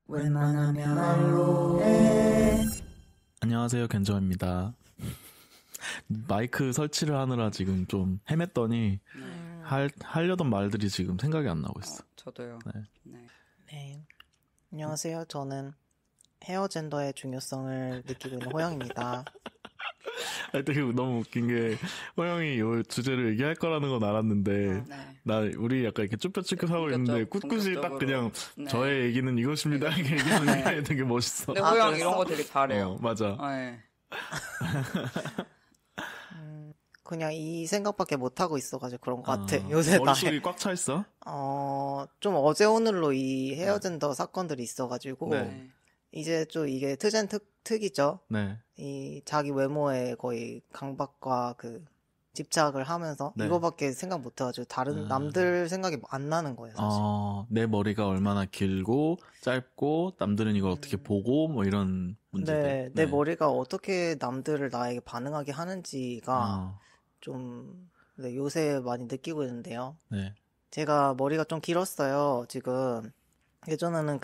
웬만하면 말로 해. 안녕하세요, 견저입니다. 마이크 설치를 하느라 지금 좀 헤맸더니 하려던 말들이 지금 생각이 안 나고 있어. 저도요. 네. 안녕하세요. 저는 헤어젠더의 중요성을 느끼고 있는 호영입니다. 되게 너무 웃긴 게 호영이 이 주제를 얘기할 거라는 건 알았는데 우리 약간 이렇게 쭈뼛쭈뼛 하고 있는데 꿋꿋이 딱 그냥 저의 얘기는 이것입니다 이렇게 얘기하는 게 되게 멋있어. 근데 호영 이런 거 되게 잘해요. 맞아. 네. 그냥 이 생각밖에 못하고 있어가지고 그런 것 같아. 요새 머릿속이 꽉 차 있어? 좀 어제 오늘로 이 헤어젠더 사건들이 있어가지고 이제 좀 이게 특이죠. 네. 이 자기 외모에 거의 강박과 집착을 하면서 이거밖에 생각 못해가지고 다른 남들 생각이 안 나는 거예요, 사실. 내 머리가 얼마나 길고 짧고 남들은 이걸 어떻게 보고 뭐 이런 문제들. 내 머리가 어떻게 남들을 나에게 반응하게 하는지가 좀 요새 많이 느끼고 있는데요. 네. 제가 머리가 좀 길었어요, 지금. 예전에는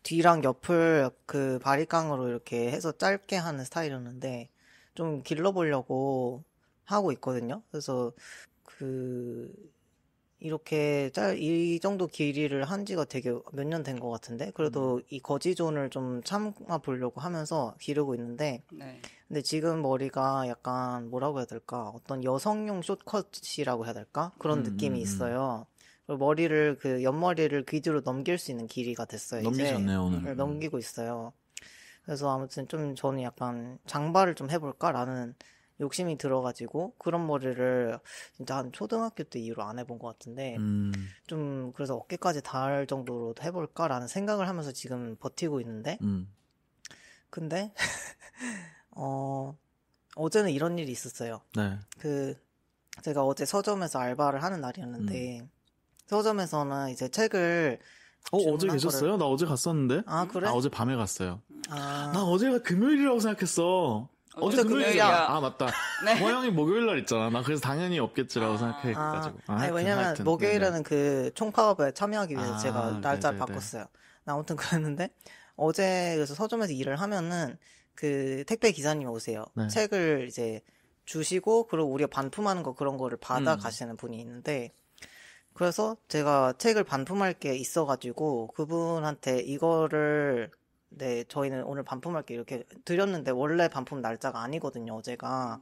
뒤랑 옆을 바리깡으로 이렇게 해서 짧게 하는 스타일이었는데 좀 길러보려고 하고 있거든요. 그래서 이렇게 이 정도 길이를 한 지가 되게 몇 년 된 것 같은데 그래도 이 거지존을 좀 참아 보려고 하면서 기르고 있는데 근데 지금 머리가 약간 뭐라고 해야 될까? 어떤 여성용 숏컷이라고 해야 될까? 그런 느낌이 있어요. 머리를 옆머리를 귀 뒤로 넘길 수 있는 길이가 됐어요. 넘기셨네요, 이제. 오늘. 넘기고 있어요. 그래서 아무튼 좀 저는 약간 장발을 좀 해볼까라는 욕심이 들어가지고 그런 머리를 진짜 한 초등학교 때 이후로 안 해본 것 같은데 좀 그래서 어깨까지 닿을 정도로 해볼까라는 생각을 하면서 지금 버티고 있는데 근데 어제는 이런 일이 있었어요. 네. 제가 어제 서점에서 알바를 하는 날이었는데 서점에서는 이제 책을 어제 계셨어요? 나 어제 갔었는데. 아, 그래? 어제 밤에 갔어요. 나 어제가 금요일이라고 생각했어. 어제 금요일이야. 맞다. 호영이 목요일 날 있잖아. 나 그래서 당연히 없겠지라고 생각해가지고. 왜냐면 하여튼, 목요일에는 총파업에 참여하기 위해서 제가 날짜를 바꿨어요. 아무튼 그랬는데 어제 그래서 서점에서 일을 하면은 택배 기사님이 오세요. 책을 이제 주시고 그리고 우리가 반품하는 거 그런 거를 받아 가시는 분이 있는데 그래서 제가 책을 반품할 게 있어가지고 그분한테 이거를 저희는 오늘 반품할 게 이렇게 드렸는데 원래 반품 날짜가 아니거든요, 어제가.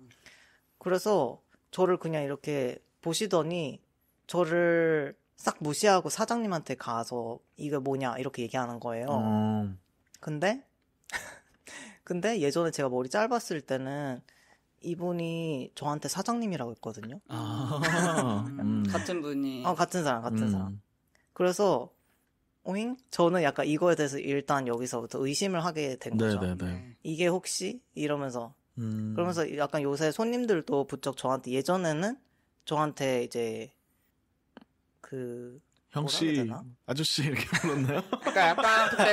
그래서 저를 그냥 이렇게 보시더니 저를 싹 무시하고 사장님한테 가서 이게 뭐냐 이렇게 얘기하는 거예요. 근데 예전에 제가 머리 짧았을 때는 이분이 저한테 사장님이라고 했거든요. 같은 분이. 같은 사람. 그래서 오잉? 저는 약간 이거에 대해서 일단 여기서부터 의심을 하게 된 거죠. 이게 혹시? 이러면서. 그러면서 약간 요새 손님들도 부쩍 예전에는 저한테 이제 형씨, 아저씨 이렇게 불렀나요? 그러니까 약간 근데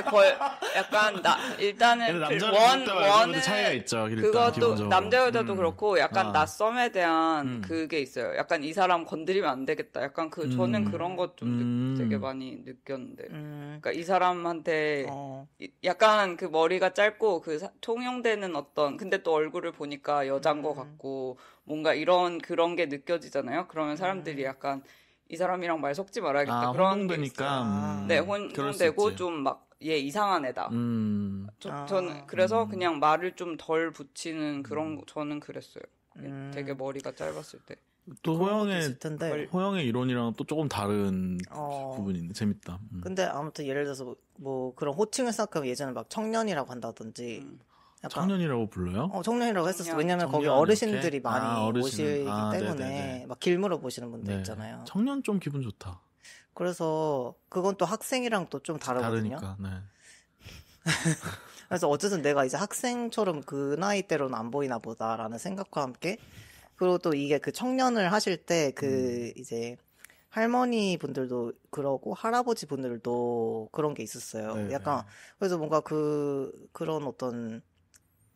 약간 일단은 원은 차이가 있죠. 그것도 기본적으로. 남자 여자도 그렇고 약간 낯섦에 대한 그게 있어요. 약간 이 사람 건드리면 안 되겠다. 약간 저는 그런 것 좀 되게 많이 느꼈는데. 그러니까 이 사람한테 약간 머리가 짧고 통용되는 근데 또 얼굴을 보니까 여잔 것 같고 뭔가 그런 게 느껴지잖아요. 그러면 사람들이 약간 이 사람이랑 말 섞지 말아야겠다. 그런 게 있어요. 네, 혼동되고 좀 얘 이상한 애다. 저는 그래서 그냥 말을 좀 덜 붙이는 그런 저는 그랬어요. 되게 머리가 짧았을 때. 또 호영의 이론이랑 또 조금 다른 부분이 있네. 재밌다. 근데 아무튼 예를 들어서 뭐 그런 호칭을 생각하면 예전에 막 청년이라고 한다든지 청년이라고 불러요? 청년이라고 했었어요. 왜냐면 거기 어르신들이 많이 오시기 때문에 막 길 물어보시는 분들 있잖아요. 청년 좀 기분 좋다. 그래서 그건 또 학생이랑 또 좀 다르거든요. 다르니까. 그래서 어쨌든 내가 이제 학생처럼 그 나이대로는 안 보이나 보다라는 생각과 함께 그리고 또 이게 청년을 하실 때 이제 할머니 분들도 그러고 할아버지 분들도 그런 게 있었어요. 약간 그래서 뭔가 그런 어떤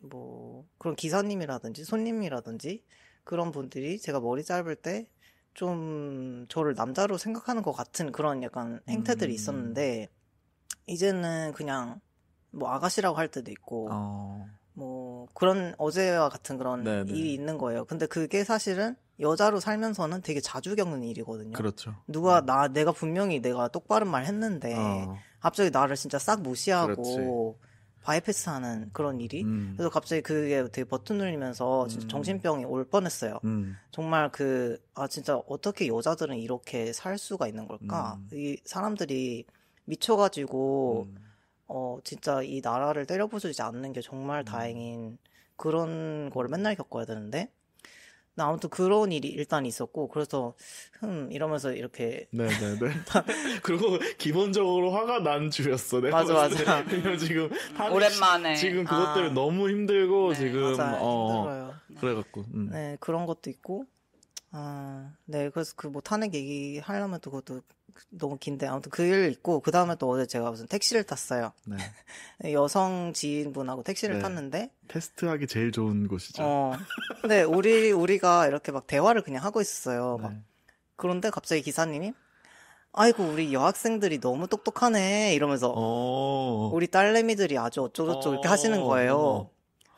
뭐 그런 기사님이라든지 손님이라든지 그런 분들이 제가 머리 짧을 때 좀 저를 남자로 생각하는 것 같은 그런 약간 행태들이 있었는데 이제는 그냥 뭐 아가씨라고 할 때도 있고 뭐 그런 어제와 같은 그런 네네. 일이 있는 거예요. 근데 그게 사실은 여자로 살면서는 되게 자주 겪는 일이거든요. 그렇죠. 누가 내가 분명히 내가 똑바른 말 했는데 갑자기 나를 진짜 싹 무시하고 바이패스하는 그런 일이. 그래서 갑자기 그게 되게 버튼 눌리면서 진짜 정신병이 올 뻔했어요. 정말 진짜 어떻게 여자들은 이렇게 살 수가 있는 걸까? 이 사람들이 미쳐가지고 진짜 이 나라를 때려부수지 않는 게 정말 다행인 그런 거를 맨날 겪어야 되는데 아무튼 그런 일이 일단 있었고 그래서 이러면서 이렇게 네네네. 그리고 기본적으로 화가 난 주였어. 내가 맞아. 그냥 지금 오랜만에 지금 그것 때문에 너무 힘들고 네. 지금 맞아요. 힘들어요. 그래갖고 네 그런 것도 있고 네 그래서 그 뭐 탄핵 얘기하려면 또 그것도 너무 긴데 아무튼 그 일 있고 그 다음에 또 어제 제가 무슨 택시를 탔어요. 네. 여성 지인분하고 택시를 네. 탔는데 테스트하기 제일 좋은 곳이죠. 근데 우리가 이렇게 막 대화를 그냥 하고 있었어요. 네. 막 그런데 갑자기 기사님이 아이고 우리 여학생들이 너무 똑똑하네 이러면서 우리 딸내미들이 아주 어쩌고저쩌고 이렇게 하시는 거예요.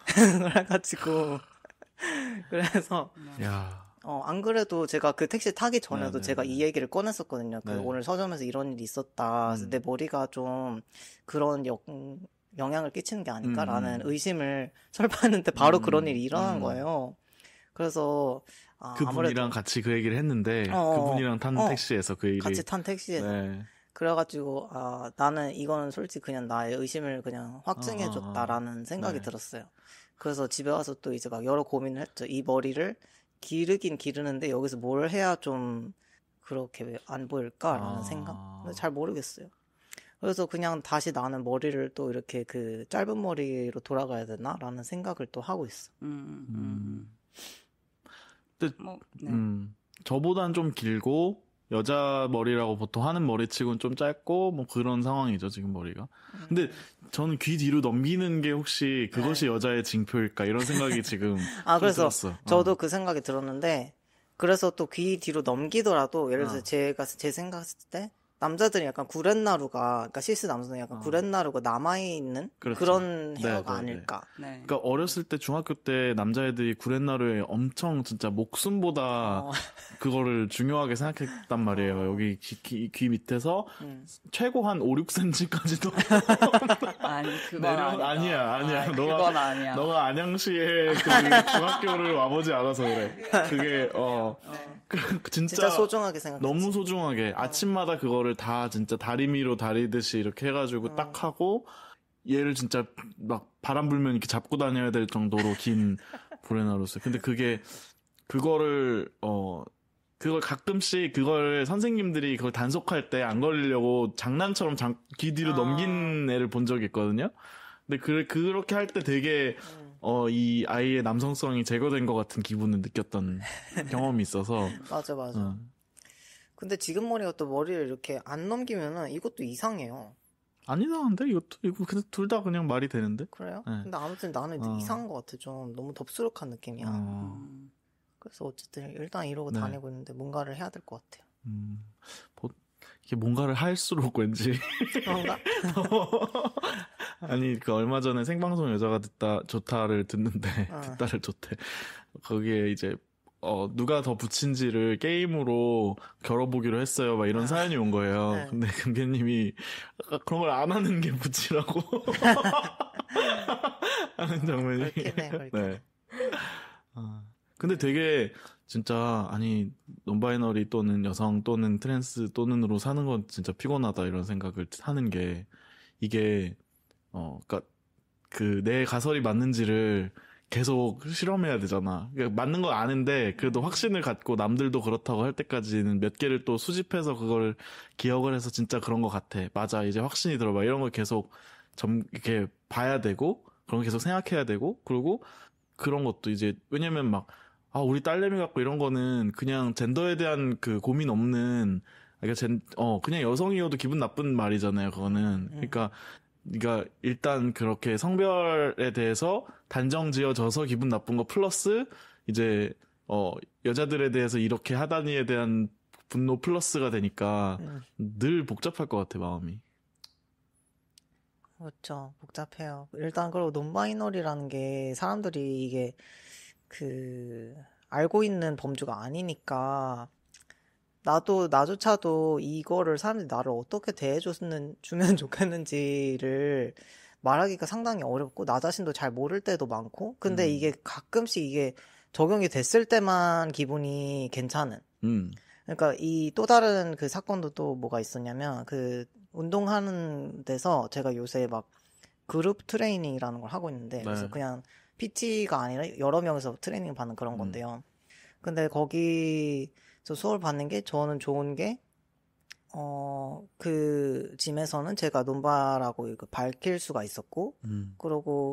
그래가지고 그래서 야. 안 그래도 제가 그 택시 타기 전에도 네네. 제가 이 얘기를 꺼냈었거든요. 네. 오늘 서점에서 이런 일이 있었다. 그래서 내 머리가 좀 그런 영향을 끼치는 게 아닐까라는 의심을 설파했는데 바로 그런 일이 일어난 거예요. 그래서 그분이랑 아무래도 같이 그 얘기를 했는데 그분이랑 탄 택시에서 그 일이 같이 탄 택시에서 네. 그래가지고 나는 이거는 솔직히 그냥 나의 의심을 그냥 확증해줬다라는 생각이 네. 들었어요. 그래서 집에 와서 또 이제 막 여러 고민을 했죠. 이 머리를 기르긴 기르는데 여기서 뭘 해야 좀 그렇게 안 보일까라는 생각? 근데 잘 모르겠어요. 그래서 그냥 다시 나는 머리를 또 이렇게 그 짧은 머리로 돌아가야 되나라는 생각을 또 하고 있어. 근데 네. 저보단 좀 길고 여자 머리라고 보통 하는 머리치고는 좀 짧고 뭐 그런 상황이죠 지금 머리가. 근데 저는 귀 뒤로 넘기는 게 혹시 그것이 여자의 징표일까 이런 생각이 지금 그래서 들었어. 저도 그 생각이 들었는데 그래서 또 귀 뒤로 넘기더라도 예를 들어서 제가 제 생각했을 때 남자들이 약간 구렛나루가 그러니까 시스 남성이 약간 구렛나루가 남아있는 그렇죠. 그런 헤어가 네. 아닐까. 네. 그러니까 어렸을 때 중학교 때 남자애들이 구렛나루에 엄청 진짜 목숨보다 그거를 중요하게 생각했단 말이에요. 여기 귀 밑에서 최고 한 5, 6cm까지도 아니 그건 아니야. 그건 아니야. 너가 안양시에 그 중학교를 와보지 않아서 그래. 그게 진짜 소중하게 생각했지. 너무 소중하게 아침마다 그거를 다 진짜 다리미로 다리듯이 이렇게 해가지고 딱 하고 얘를 진짜 막 바람 불면 이렇게 잡고 다녀야 될 정도로 긴 구렛나루였어요. 근데 그걸 가끔씩 그걸 선생님들이 그걸 단속할 때 안 걸리려고 장난처럼 귀 뒤로 넘긴 애를 본 적이 있거든요. 근데 그렇게 할 때 되게 이 아이의 남성성이 제거된 것 같은 기분을 느꼈던 경험이 있어서. 맞아. 근데 지금 머리가 또 머리를 이렇게 안 넘기면은 이것도 이상해요. 안 이상한데? 이거 근데 둘 다 그냥 말이 되는데? 그래요? 네. 근데 아무튼 나는 이상한 것 같아. 좀 너무 덥수룩한 느낌이야. 그래서 어쨌든 일단 이러고 다니고 있는데 뭔가를 해야 될 것 같아요. 이게 뭔가를 할수록 왠지. 그런가? 아니, 얼마 전에 생방송 여자가 좋다를 듣는데, 듣다를 좋대. 거기에 이제, 누가 더 붙인지를 게임으로 겨뤄보기로 했어요. 막 이런 사연이 온 거예요. 네. 근데 금배님이 그런 걸 안 하는 게 붙이라고. 하는 장면이. 그렇긴 해. 네. 근데 되게, 진짜, 논바이너리 또는 여성 또는 트랜스 또는으로 사는 건 진짜 피곤하다 이런 생각을 하는 게, 이게, 그니까, 내 가설이 맞는지를 계속 실험해야 되잖아. 그러니까 맞는 거 아는데, 그래도 확신을 갖고 남들도 그렇다고 할 때까지는 몇 개를 또 수집해서 그걸 기억을 해서 진짜 그런 거 같아. 맞아, 이제 확신이 들어봐. 이런 걸 계속 이렇게 봐야 되고, 그런 거 계속 생각해야 되고, 그리고 그런 것도 이제, 왜냐면 우리 딸내미 갖고 이런 거는 그냥 젠더에 대한 그 고민 없는, 그냥 여성이어도 기분 나쁜 말이잖아요, 그거는. 그러니까 일단 그렇게 성별에 대해서 단정 지어져서 기분 나쁜 거 플러스, 이제, 여자들에 대해서 이렇게 하다니에 대한 분노 플러스가 되니까 늘 복잡할 것 같아, 마음이. 그렇죠. 복잡해요. 일단 그리고 논바이너리라는 게 사람들이 이게 알고 있는 범주가 아니니까 나조차도 이거를 사람들이 나를 어떻게 주면 좋겠는지를 말하기가 상당히 어렵고, 나 자신도 잘 모를 때도 많고, 근데 이게 가끔씩 이게 적용이 됐을 때만 기분이 괜찮은. 그러니까 이 또 다른 그 사건도 또 뭐가 있었냐면, 운동하는 데서 제가 요새 막 그룹 트레이닝이라는 걸 하고 있는데, 그래서 그냥 PT가 아니라 여러 명이서 트레이닝 받는 그런 건데요. 근데 거기서 수업을 받는 게 저는 좋은 게, 그 짐에서는 제가 논바라고 이거 밝힐 수가 있었고,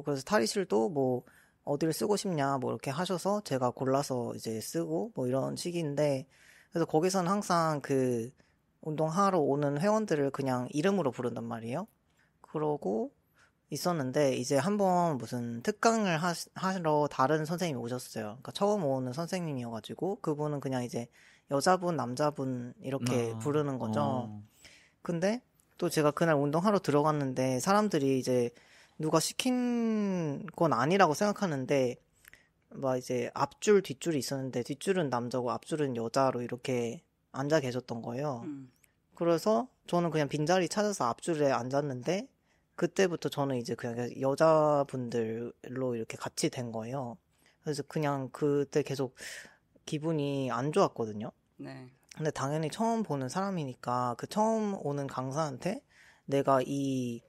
그래서 탈의실도 뭐, 어디를 쓰고 싶냐, 뭐 이렇게 하셔서 제가 골라서 이제 쓰고, 뭐 이런 식인데, 그래서 거기서는 항상 운동하러 오는 회원들을 그냥 이름으로 부른단 말이에요. 그러고 있었는데, 이제 한번 무슨 특강을 하러 다른 선생님이 오셨어요. 그러니까 처음 오는 선생님이어가지고, 그분은 그냥 이제 여자분, 남자분 이렇게 부르는 거죠. 근데 또 제가 그날 운동하러 들어갔는데 사람들이 이제 누가 시킨 건 아니라고 생각하는데 막 이제 앞줄, 뒷줄이 있었는데 뒷줄은 남자고 앞줄은 여자로 이렇게 앉아 계셨던 거예요. 그래서 저는 그냥 빈자리 찾아서 앞줄에 앉았는데 그때부터 저는 이제 그냥 여자분들로 이렇게 같이 된 거예요. 그래서 그냥 그때 계속 기분이 안 좋았거든요. 네. 근데 당연히 처음 보는 사람이니까 그 처음 오는 강사한테 내가 이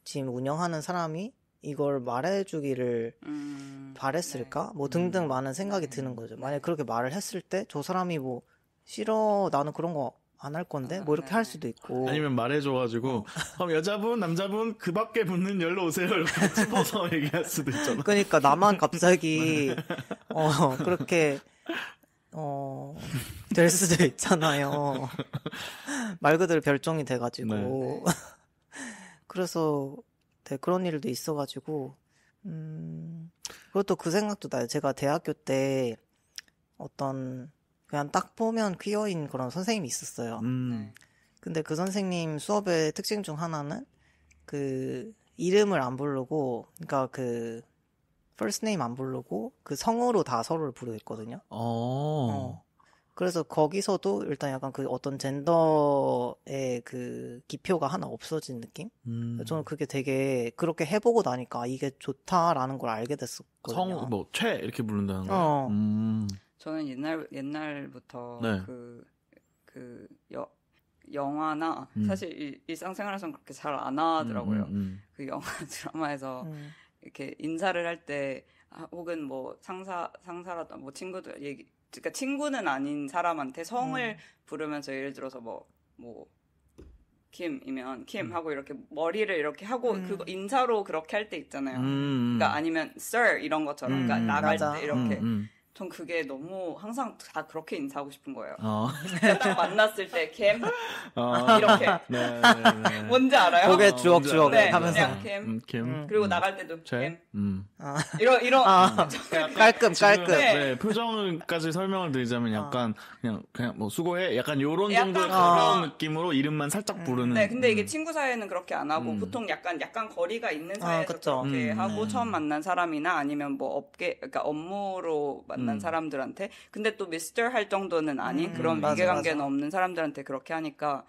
지금 운영하는 사람이 이걸 말해주기를 바랬을까? 네. 뭐 등등 많은 생각이 드는 거죠. 만약에 그렇게 말을 했을 때 저 사람이 뭐 싫어, 나는 그런 거 안 할 건데 뭐 이렇게 할 수도 있고, 아니면 말해줘가지고 그럼 여자분 남자분 그 밖에 붙는 열로 오세요 이렇게 짚어서 얘기할 수도 있잖아. 그러니까 나만 갑자기 그렇게 될 수도 있잖아요. 말 그대로 별종이 돼가지고. 네. 그래서 네, 그런 일도 있어가지고 그것도 그 생각도 나요. 제가 대학교 때 어떤 그냥 딱 보면 퀴어인 그런 선생님이 있었어요. 네. 근데 그 선생님 수업의 특징 중 하나는 이름을 안 부르고, 그러니까 first name 안 부르고 성으로 다 서로를 부르겠거든요. 그래서 거기서도 일단 약간 어떤 젠더의 기표가 하나 없어진 느낌? 저는 그게 되게 그렇게 해보고 나니까 이게 좋다라는 걸 알게 됐었거든요. 최 이렇게 부른다는 거. 저는 옛날부터 네. 영화나 사실 일상생활에서는 그렇게 잘 안 하더라고요. 그 영화 드라마에서 이렇게 인사를 할 때 혹은 뭐 상사라도 뭐 친구들 그러니까 친구는 아닌 사람한테 성을 부르면서 예를 들어서 뭐 김이면 김 하고 이렇게 머리를 이렇게 하고 그거 인사로 그렇게 할 때 있잖아요. 그러니까 아니면 sir 이런 것처럼 그러니까 나갈 맞아. 때 이렇게 전 그게 너무 항상 다 그렇게 인사하고 싶은 거예요. 그러니까 딱 만났을 때 캠 이렇게 네. 뭔지 알아요? 고개 주걱 네, 하면서 그냥 캠. 그리고 나갈 때도 최. 캠 이런 깔끔. 네, 표정까지 설명을 드리자면 약간 그냥 뭐 수고해 약간 요런 정도의 약간 가벼운 느낌으로 이름만 살짝 부르는. 네, 근데 이게 친구 사이에는 그렇게 안 하고 보통 약간 거리가 있는 사이에서 그쵸. 그렇게 하고 처음 만난 사람이나 아니면 뭐 그러니까 업무로 만난 사람들한테 근데 또 미스터 할 정도는 아닌 그런 위계관계는 없는 사람들한테 그렇게 하니까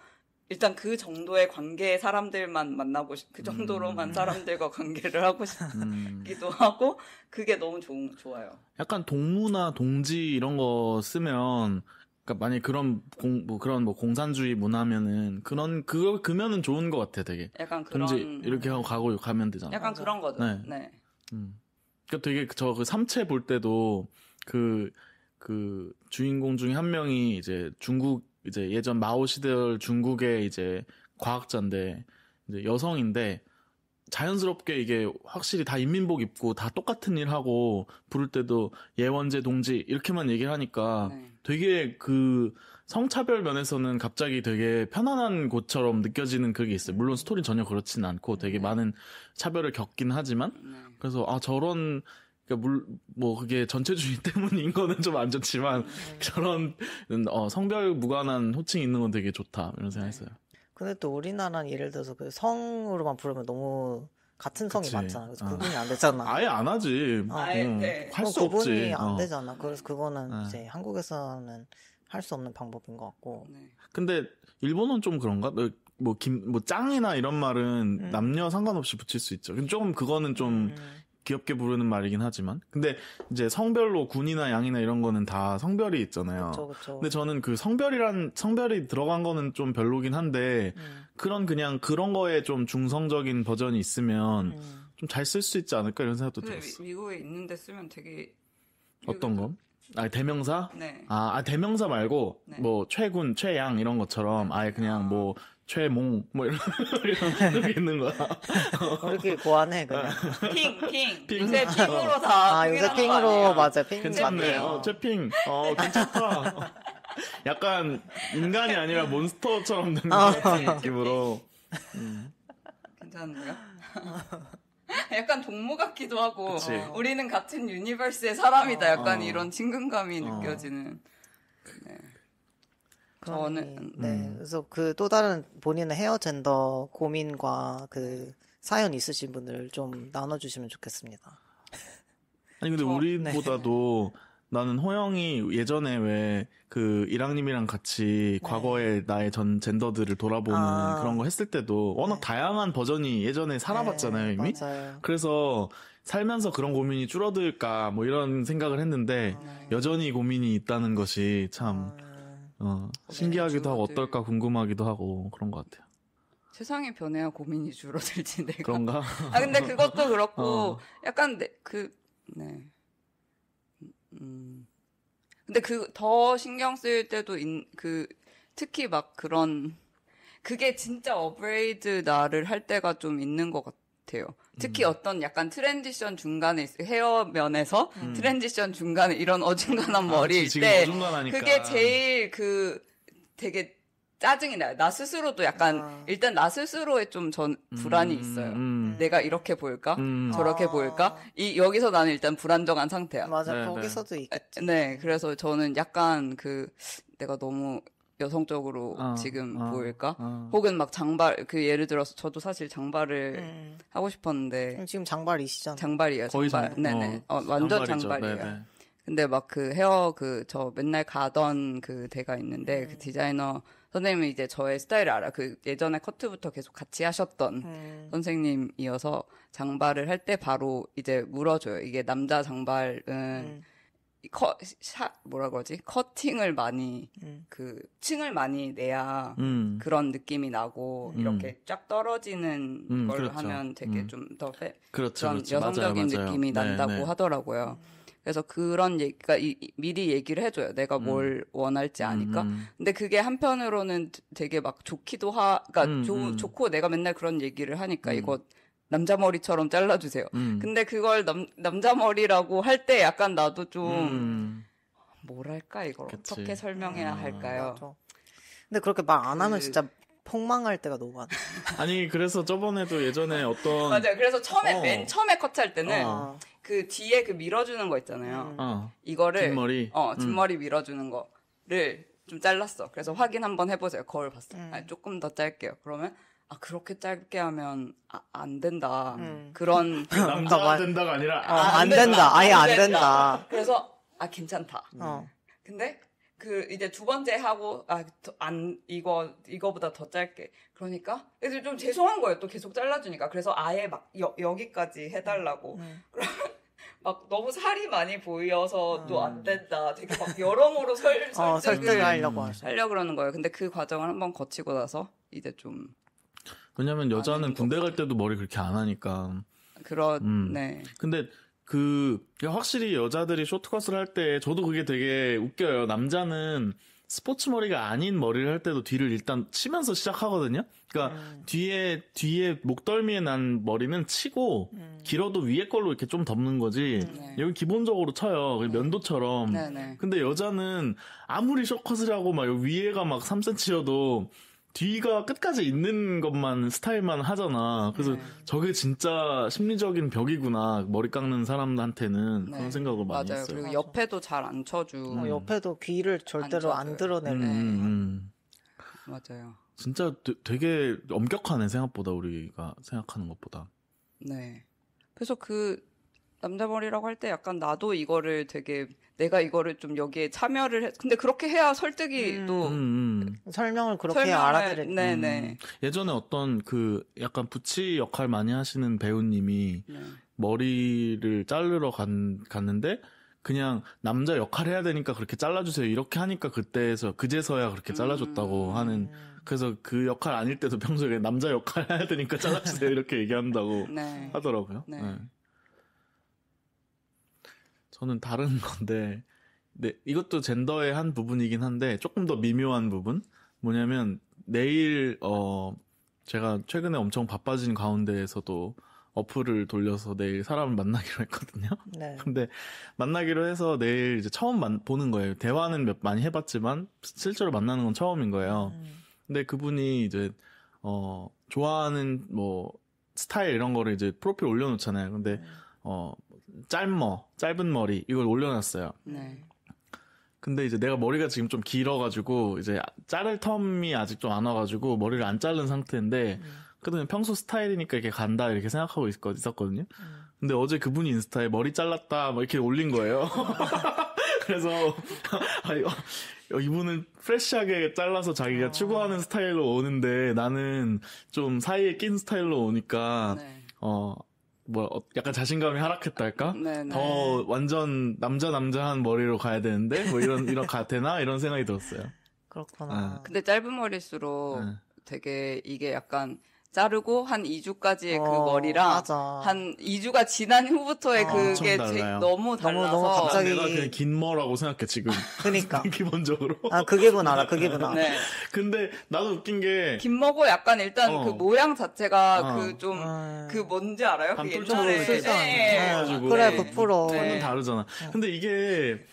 일단 그 정도의 관계의 사람들만 만나고 그 정도로만 사람들과 관계를 하고 싶기도 하고 그게 너무 좋아요. 약간 동무나 동지 이런 거 쓰면 그러니까 만약 그런 공산주의 문화면은 그면은 좋은 것 같아 되게. 약간 그런 동지 이렇게 하고 가면 되잖아. 약간 맞아. 그런 거죠. 네. 네. 그러니까 되게 그 삼체 볼 때도 그 주인공 중에 한 명이 이제 이제 예전 마오 시절 중국의 이제 과학자인데 이제 여성인데 자연스럽게 이게 확실히 다 인민복 입고 다 똑같은 일 하고 부를 때도 예원재 동지 이렇게만 얘기를 하니까 되게 성차별 면에서는 갑자기 되게 편안한 곳처럼 느껴지는 그게 있어요. 물론 스토리는 전혀 그렇지는 않고 되게 많은 차별을 겪긴 하지만 그래서 저런 그러니까 그게 전체주의 때문인 거는 좀 안 좋지만 저런 성별 무관한 호칭이 있는 건 되게 좋다 이런 생각했어요. 근데 또 우리나라는 예를 들어서 성으로만 부르면 너무 같은 성이 그치. 많잖아. 그래서 구분이 안 되잖아. 아예 안 하지. 아예, 네. 할 수 구분이 없지. 안 되잖아. 그래서 그거는 이제 한국에서는 할 수 없는 방법인 것 같고. 네. 근데 일본은 좀 그런가? 뭐 짱이나 이런 말은 남녀 상관없이 붙일 수 있죠. 근데 조금 그거는 좀 귀엽게 부르는 말이긴 하지만. 근데 이제 성별로 군이나 양이나 이런 거는 다 성별이 있잖아요. 그쵸. 근데 저는 그 성별이 들어간 거는 좀 별로긴 한데, 그런 거에 좀 중성적인 버전이 있으면 좀 잘 쓸 수 있지 않을까 이런 생각도 근데 들었어. 미국에 있는데 쓰면 되게 어떤 거? 대명사? 네. 대명사 말고, 네. 뭐, 최군, 최양, 이런 것처럼, 아예 그냥 뭐, 최몽, 뭐, 이런 게 있는 거야. 우리끼리 고안해, 그냥. 핑. 요새 핑으로 다. 요새 핑으로, 맞아, 핑. 괜찮네. 맞네요. 최핑. 괜찮다. 약간, 인간이 아니라 몬스터처럼 되는 느낌으로. 괜찮은데요? 약간 동무 같기도 하고 그치. 우리는 같은 유니버스의 사람이다 약간 이런 친근감이 느껴지는 네. 저는 네. 그래서 그 또 다른 본인의 헤어 젠더 고민과 그 사연 있으신 분들 좀 나눠주시면 좋겠습니다. 아니 근데 우리보다도 나는 호영이 예전에 왜 그 이랑님이랑 같이 과거의 나의 전 젠더들을 돌아보는 그런 거 했을 때도 워낙 다양한 버전이 예전에 살아봤잖아요 이미. 맞아요. 그래서 살면서 그런 고민이 줄어들까 뭐 이런 생각을 했는데 여전히 고민이 있다는 것이 참 신기하기도 하고 어떨까 궁금하기도 하고 그런 것 같아요. 세상이 변해야 고민이 줄어들지 내가. 그런가? 근데 그것도 그렇고 약간 네. 근데 더 신경 쓰일 때도 특히 막 그런 그게 진짜 업그레이드 나를 할 때가 좀 있는 것 같아요. 특히 어떤 약간 트랜지션 중간에 헤어 면에서 트랜지션 중간에 이런 어중간한 머리일 때 그게 제일 되게 짜증이 나요. 나 스스로도 약간 일단 나 스스로에 좀 불안이 있어요. 내가 이렇게 보일까? 저렇게 보일까? 여기서 나는 일단 불안정한 상태야. 맞아. 네, 거기서도 있겠지. 네. 그래서 저는 약간 내가 너무 여성적으로 지금 보일까? 혹은 막 장발 예를 들어서 저도 사실 장발을 하고 싶었는데 지금 장발이시잖아요. 장발이에요. 거의 네네. 완전 장발이에요. 네네. 근데 막 헤어 저 맨날 가던 데가 있는데 그 디자이너 선생님은 이제 저의 스타일을 알아. 예전에 커트부터 계속 같이 하셨던 선생님이어서 장발을 할 때 바로 이제 물어줘요. 이게 남자 장발은 뭐라 그러지? 커팅을 많이 층을 많이 내야 그런 느낌이 나고 이렇게 쫙 떨어지는 걸 그렇죠. 하면 되게 좀 더 그렇죠, 그런 그렇죠. 여성적인 맞아요. 느낌이 난다고 네. 하더라고요. 그래서 그런 그러니까 미리 얘기를 해줘요. 내가 뭘 원할지 아니까. 근데 그게 한편으로는 되게 막 좋기도 그러니까 좋고 내가 맨날 그런 얘기를 하니까 이거 남자 머리처럼 잘라주세요. 근데 그걸 남자 머리라고 할 때 약간 나도 좀 뭐랄까 이걸 그치. 어떻게 설명해야 할까요? 맞아. 근데 그렇게 말 안 하면 진짜 폭망할 때가 너무 많아. 아니 그래서 저번에도 예전에 어떤 맞아요. 그래서 맨 처음에 커트할 때는 그 뒤에 밀어주는 거 있잖아요. 이거를 뒷머리 뒷머리 밀어주는 거를 좀 잘랐어. 그래서 확인 한번 해보세요. 거울 봤어. 조금 더 짧게요. 그러면 그렇게 짧게 하면 안 된다. 그런 남자가 된다가 아니라 안 된다. 아예 안 된다. 그래서 괜찮다. 근데 이제 두 번째 하고 이거보다 더 짧게. 그러니까 그래서 좀 죄송한 거예요. 또 계속 잘라주니까. 그래서 아예 막 여기까지 해달라고. 그러면 막 너무 살이 많이 보여서 또 안 된다. 되게 막 여러모로 설득을 하려고 그러는 거예요. 근데 그 과정을 한번 거치고 나서 이제 좀 왜냐면 여자는 군대 갈 때도 머리 그렇게 안 하니까. 네. 근데 확실히 여자들이 쇼트컷을 할 때 저도 그게 되게 웃겨요. 남자는 스포츠 머리가 아닌 머리를 할 때도 뒤를 일단 치면서 시작하거든요. 그러니까 뒤에 목덜미에 난 머리는 치고 길어도 위에 걸로 이렇게 좀 덮는 거지. 여기 기본적으로 쳐요. 면도처럼. 네네. 근데 여자는 아무리 숏컷을 하고 막 위에가 막 3cm여도 뒤가 끝까지 있는 것만 스타일만 하잖아. 그래서 저게 진짜 심리적인 벽이구나. 머리 깎는 사람한테는 그런 생각을 많이 맞아요. 했어요. 그리고 옆에도 잘 안 쳐주고 옆에도 귀를 절대로 안 드러내는. 맞아요. 진짜 되게 엄격하네 생각보다 우리가 생각하는 것보다. 네. 그래서 그 남자머리라고 할 때 약간 나도 이거를 되게 내가 이거를 좀 여기에 참여를 근데 그렇게 해야 설득이 또 설명을 그렇게 해야 알아들을. 네네. 예전에 어떤 그 약간 부치 역할 많이 하시는 배우님이 네. 머리를 자르러 갔는데 그냥 남자 역할 해야 되니까 그렇게 잘라주세요 이렇게 하니까 그제서야 그렇게 잘라줬다고 하는. 그래서 그 역할 아닐 때도 평소에 남자 역할 해야 되니까 잘라주세요 이렇게 얘기한다고 네. 하더라고요. 네. 네. 저는 다른 건데, 네, 이것도 젠더의 한 부분이긴 한데 조금 더 미묘한 부분 뭐냐면 내일 제가 최근에 엄청 바빠진 가운데에서도 어플을 돌려서 내일 사람을 만나기로 했거든요. 네. 근데 만나기로 해서 내일 이제 처음 보는 거예요. 대화는 많이 해봤지만 실제로 만나는 건 처음인 거예요. 근데 그분이 이제 좋아하는 뭐 스타일 이런 거를 이제 프로필 올려놓잖아요. 근데 짧은 머리 이걸 올려놨어요. 네. 근데 이제 내가 머리가 지금 좀 길어가지고 이제 자를 텀이 아직 좀 안 와가지고 머리를 안 자른 상태인데 그냥 평소 스타일이니까 이렇게 간다 이렇게 생각하고 있었거든요. 근데 어제 그분이 인스타에 머리 잘랐다 뭐 이렇게 올린 거예요. 그래서 이분은 프레시하게 잘라서 자기가 추구하는 스타일로 오는데 나는 좀 사이에 낀 스타일로 오니까 네. 약간 자신감이 하락했다 할까? 네네. 더 완전 남자한 머리로 가야 되는데 뭐 이런 가 되나 이런 생각이 들었어요. 그렇구나. 근데 짧은 머리일수록 네. 되게 이게 약간 자르고 한 2주까지의 그 머리랑 맞아. 한 2주가 지난 후부터의 그게 엄청 달라요. 너무 달라서 너무 갑자기- 내가 그냥 긴 머라고 생각해 지금. 그니까. 기본적으로. 그 기분 알아, 그 기분 알아. 네. 근데 나도 웃긴 게 김먹어 약간 일단 그 모양 자체가 그 좀 그 음. 뭔지 알아요? 그 반풀처럼 옛날에 이렇게 예. 그래, 네. 부풀어. 톤은 네. 다르잖아. 근데 이게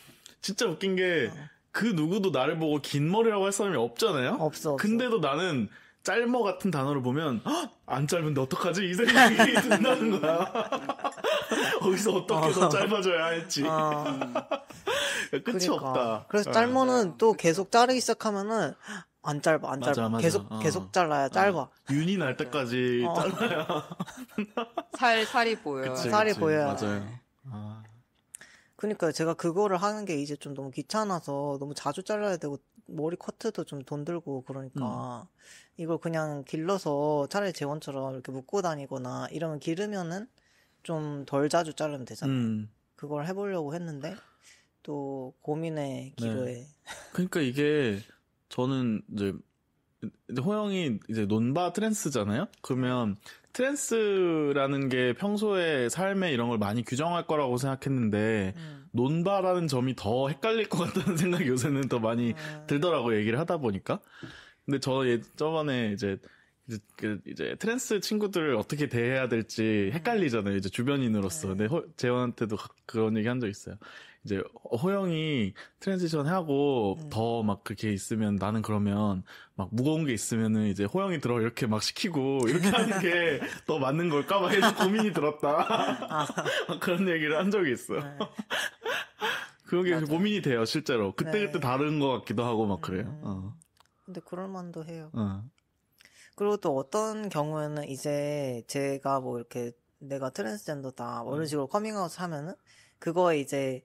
진짜 웃긴 게 그 누구도 나를 보고 긴 머리라고 할 사람이 없잖아요. 없어. 근데도 나는 짤머 같은 단어를 보면 안 짧은데 어떡하지? 이 생각이 든다는 거야. 거기서 어떻게 더 짧아져야 했지. 끝이 그러니까. 없다. 그래서 짧으면 또 계속 자르기 시작하면은 안 짧아. 맞아. 계속 잘라야 짧아. 윤이 날 때까지 잘라야. 살이 보여요. 그치, 살이 그치. 보여야 맞아요. 그러니까 제가 그거를 하는 게 이제 좀 너무 귀찮아서 너무 자주 잘라야 되고 머리 커트도 좀 돈 들고 그러니까 이걸 그냥 길러서 차라리 재원처럼 이렇게 묶고 다니거나 이러면 기르면은 좀 덜 자주 자르면 되잖아요. 그걸 해보려고 했는데 또 고민의 기로에. 그러니까 이게 저는 이제 호영이 이제 논바 트랜스잖아요. 그러면 트랜스라는 게 평소에 삶에 이런 걸 많이 규정할 거라고 생각했는데 논바라는 점이 더 헷갈릴 것 같다는 생각이 요새는 더 많이 들더라고요. 얘기를 하다 보니까. 근데 저번에 이제 트랜스 친구들을 어떻게 대해야 될지 헷갈리잖아요. 이제 주변인으로서. 근데 재원한테도 그런 얘기 한 적 있어요. 이제 호영이 트랜지션 하고 더 막 그렇게 있으면 나는 그러면 막 무거운 게 있으면은 이제 호영이 들어 이렇게 막 시키고 이렇게 하는 게 더 맞는 걸까 봐 해서 고민이 들었다. 막 그런 얘기를 한 적이 있어요. 그런 게 고민이 돼요, 실제로. 그때그때 다른 것 같기도 하고 막 그래요. 근데 그럴만도 해요. 그리고 또 어떤 경우에는 이제 제가 뭐 이렇게 내가 트랜스젠더다 뭐 이런 식으로 커밍아웃 하면은 그거에 이제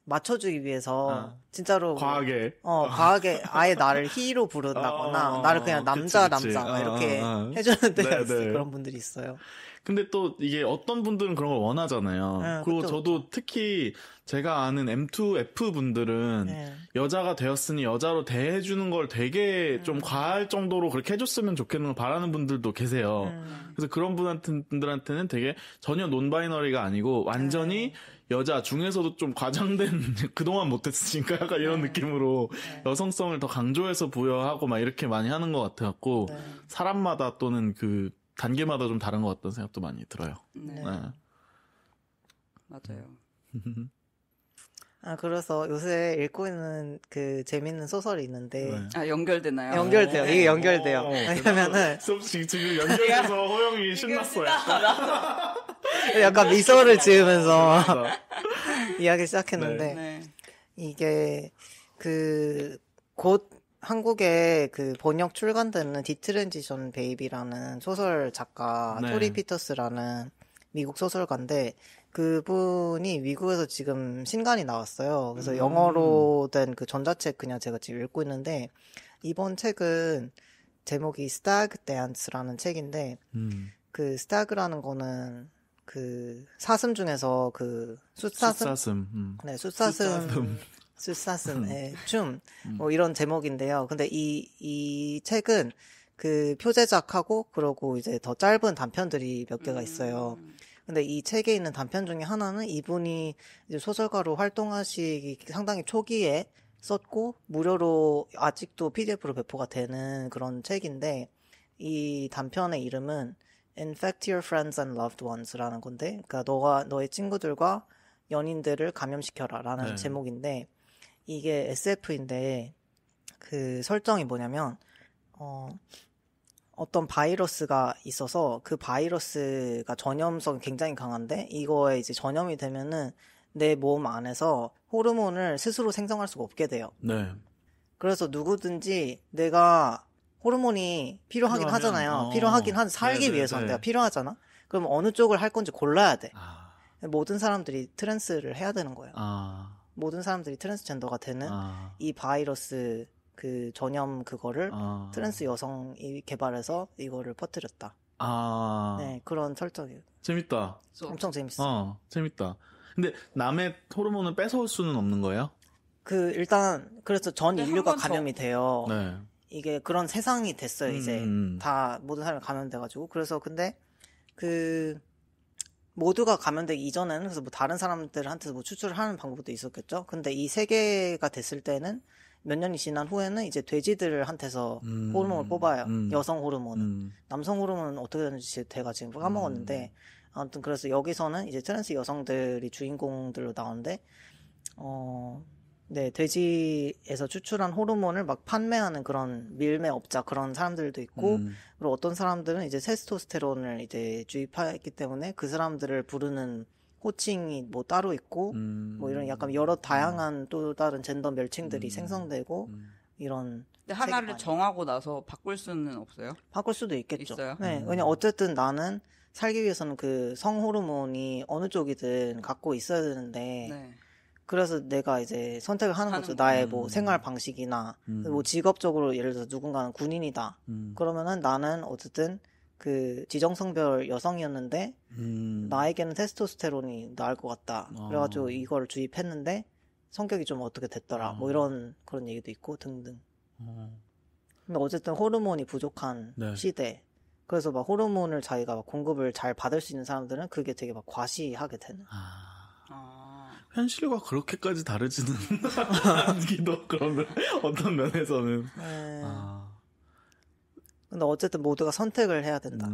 맞춰주기 위해서 진짜로 과하게 과하게 아예 나를 히로 부른다거나 나를 그냥 남자 그치. 막 이렇게 해주는 때가 네, 있어요. 네. 그런 분들이 있어요. 근데 또 이게 어떤 분들은 그런 걸 원하잖아요. 그리고 그쵸, 저도 특히 제가 아는 M2F 분들은 여자가 되었으니 여자로 대해주는 걸 되게 좀 과할 정도로 그렇게 해줬으면 좋겠는 걸 바라는 분들도 계세요. 그래서 그런 분들한테는 되게 전혀 논바이너리가 아니고 완전히 여자 중에서도 좀 과장된 그동안 못했으니까 약간 이런 느낌으로 여성성을 더 강조해서 부여하고 막 이렇게 많이 하는 것 같아갖고 사람마다 또는 그 단계마다 좀 다른 것 같다는 생각도 많이 들어요. 네. 맞아요. 그래서 요새 읽고 있는 그 재밌는 소설이 있는데 연결되나요? 연결돼요. 이게 연결돼요. 왜냐면은 지금 연결돼서 호영이 신났어요. 약간 미소를 지으면서 이야기 시작했는데 네. 이게 곧 한국에 그 번역 출간되는 디트랜지션 베이비라는 소설 작가 토리 피터스라는 미국 소설가인데 그분이 미국에서 지금 신간이 나왔어요. 그래서 영어로 된 그 전자책 그냥 제가 지금 읽고 있는데 이번 책은 제목이 Stag Dance라는 책인데 그 스타그라는 거는 그 사슴 중에서 그 숫사슴 네, 숫사슴의 춤 뭐 이런 제목인데요. 근데 이 책은 그 표제작하고 그러고 이제 더 짧은 단편들이 몇 개가 있어요. 근데 이 책에 있는 단편 중에 하나는 이분이 이제 소설가로 활동하시기 상당히 초기에 썼고 무료로 아직도 PDF로 배포가 되는 그런 책인데 이 단편의 이름은 Infect Your Friends and Loved Ones라는 건데, 그러니까 너의 친구들과 연인들을 감염시켜라라는 네. 제목인데 이게 SF인데 그 설정이 뭐냐면 어떤 바이러스가 있어서 그 바이러스가 전염성이 굉장히 강한데 이거에 이제 전염이 되면은 내 몸 안에서 호르몬을 스스로 생성할 수가 없게 돼요. 네. 그래서 누구든지 내가 호르몬이 필요하긴 하잖아요. 필요하긴 한 살기 위해서 내가 필요하잖아. 그럼 어느 쪽을 할 건지 골라야 돼. 모든 사람들이 트랜스를 해야 되는 거예요. 모든 사람들이 트랜스젠더가 되는 이 바이러스 그 전염 그거를 트랜스 여성이 개발해서 이거를 퍼뜨렸다. 네, 그런 설정이에요. 재밌다. 엄청 재밌어. 재밌다. 근데 남의 호르몬을 뺏어올 수는 없는 거예요? 일단 그래서 전 인류가 감염이 돼요. 네. 이게 그런 세상이 됐어요. 이제 다 모든 사람이 감염돼가지고. 그래서 근데 그 모두가 감염되기 이전에는 그래서 뭐 다른 사람들한테 뭐 추출을 하는 방법도 있었겠죠. 근데 이 세계가 됐을 때는 몇 년이 지난 후에는 이제 돼지들한테서 호르몬을 뽑아요. 여성 호르몬은. 남성 호르몬은 어떻게 되는지 제가 지금 까먹었는데 아무튼 그래서 여기서는 이제 트랜스 여성들이 주인공들로 나오는데 네, 돼지에서 추출한 호르몬을 막 판매하는 그런 밀매업자 그런 사람들도 있고 그리고 어떤 사람들은 이제 테스토스테론을 이제 주입하기 때문에 그 사람들을 부르는 호칭이 뭐 따로 있고 뭐 이런 약간 여러 다양한 또 다른 젠더 멸칭들이 생성되고 이런. 근데 하나를 정하고 나서 바꿀 수는 없어요? 바꿀 수도 있겠죠. 있어요? 네, 왜냐 어쨌든 나는 살기 위해서는 그 성 호르몬이 어느 쪽이든 갖고 있어야 되는데. 네. 그래서 내가 이제 선택을 하는 거죠. 나의 뭐 생활 방식이나 뭐 직업적으로 예를 들어서 누군가는 군인이다. 그러면은 나는 어쨌든 그 지정성별 여성이었는데 나에게는 테스토스테론이 나을 것 같다. 그래가지고 이걸 주입했는데 성격이 좀 어떻게 됐더라. 뭐 이런 그런 얘기도 있고 등등. 근데 어쨌든 호르몬이 부족한 네. 시대. 그래서 막 호르몬을 자기가 막 공급을 잘 받을 수 있는 사람들은 그게 되게 막 과시하게 되는. 현실과 그렇게까지 다르지는 않기도 그러면 어떤 면에서는. 네. 근데 어쨌든 모두가 선택을 해야 된다.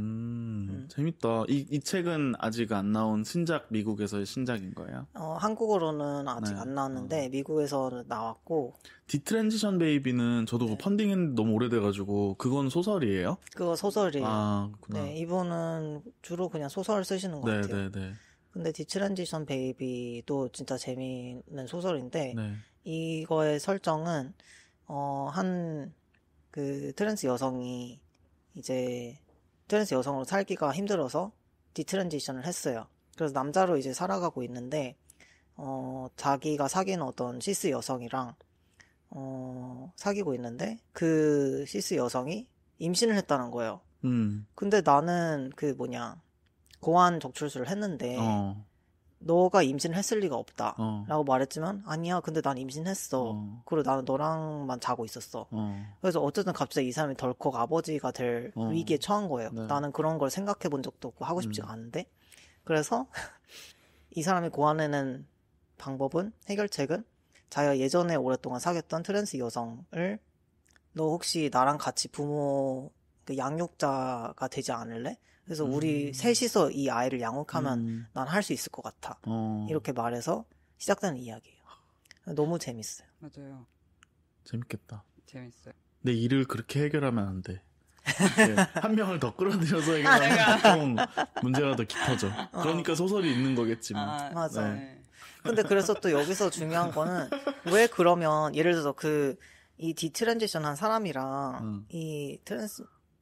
재밌다. 이 책은 아직 안 나온 신작, 미국에서의 신작인 거예요? 한국어로는 아직 안 나왔는데 미국에서는 나왔고. 디트랜지션 베이비는 저도 그 펀딩했는데 너무 오래돼가지고 그건 소설이에요? 그거 소설이에요. 그렇구나. 네, 이분은 주로 그냥 소설 쓰시는 것 같아요. 네. 근데 디트랜지션 베이비도 진짜 재미있는 소설인데 이거의 설정은 한 그 트랜스 여성이 이제 트랜스 여성으로 살기가 힘들어서 디트랜지션을 했어요. 그래서 남자로 이제 살아가고 있는데 자기가 사귀는 어떤 시스 여성이랑 사귀고 있는데 그 시스 여성이 임신을 했다는 거예요. 근데 나는 그 고환 적출술을 했는데 너가 임신을 했을 리가 없다 라고 말했지만 아니야 근데 난 임신했어. 그리고 나는 너랑만 자고 있었어. 그래서 어쨌든 갑자기 이 사람이 덜컥 아버지가 될 위기에 처한 거예요. 네. 나는 그런 걸 생각해 본 적도 없고 하고 싶지가 않은데 그래서 이 사람이 고안해낸 방법은 해결책은 자기가 예전에 오랫동안 사귀었던 트랜스 여성을 너 혹시 나랑 같이 부모 그 양육자가 되지 않을래? 그래서 우리 셋이서 이 아이를 양육하면 난 할 수 있을 것 같아. 이렇게 말해서 시작되는 이야기예요. 너무 재밌어요. 맞아요. 재밌겠다. 재밌어요. 내 일을 그렇게 해결하면 안 돼. 한 명을 더 끌어들여서 해결하면 보통 문제가 더 깊어져. 그러니까 소설이 있는 거겠지만. 맞아. 네. 근데 그래서 또 여기서 중요한 거는 왜 그러면 예를 들어서 이 디트랜지션 한 사람이랑 이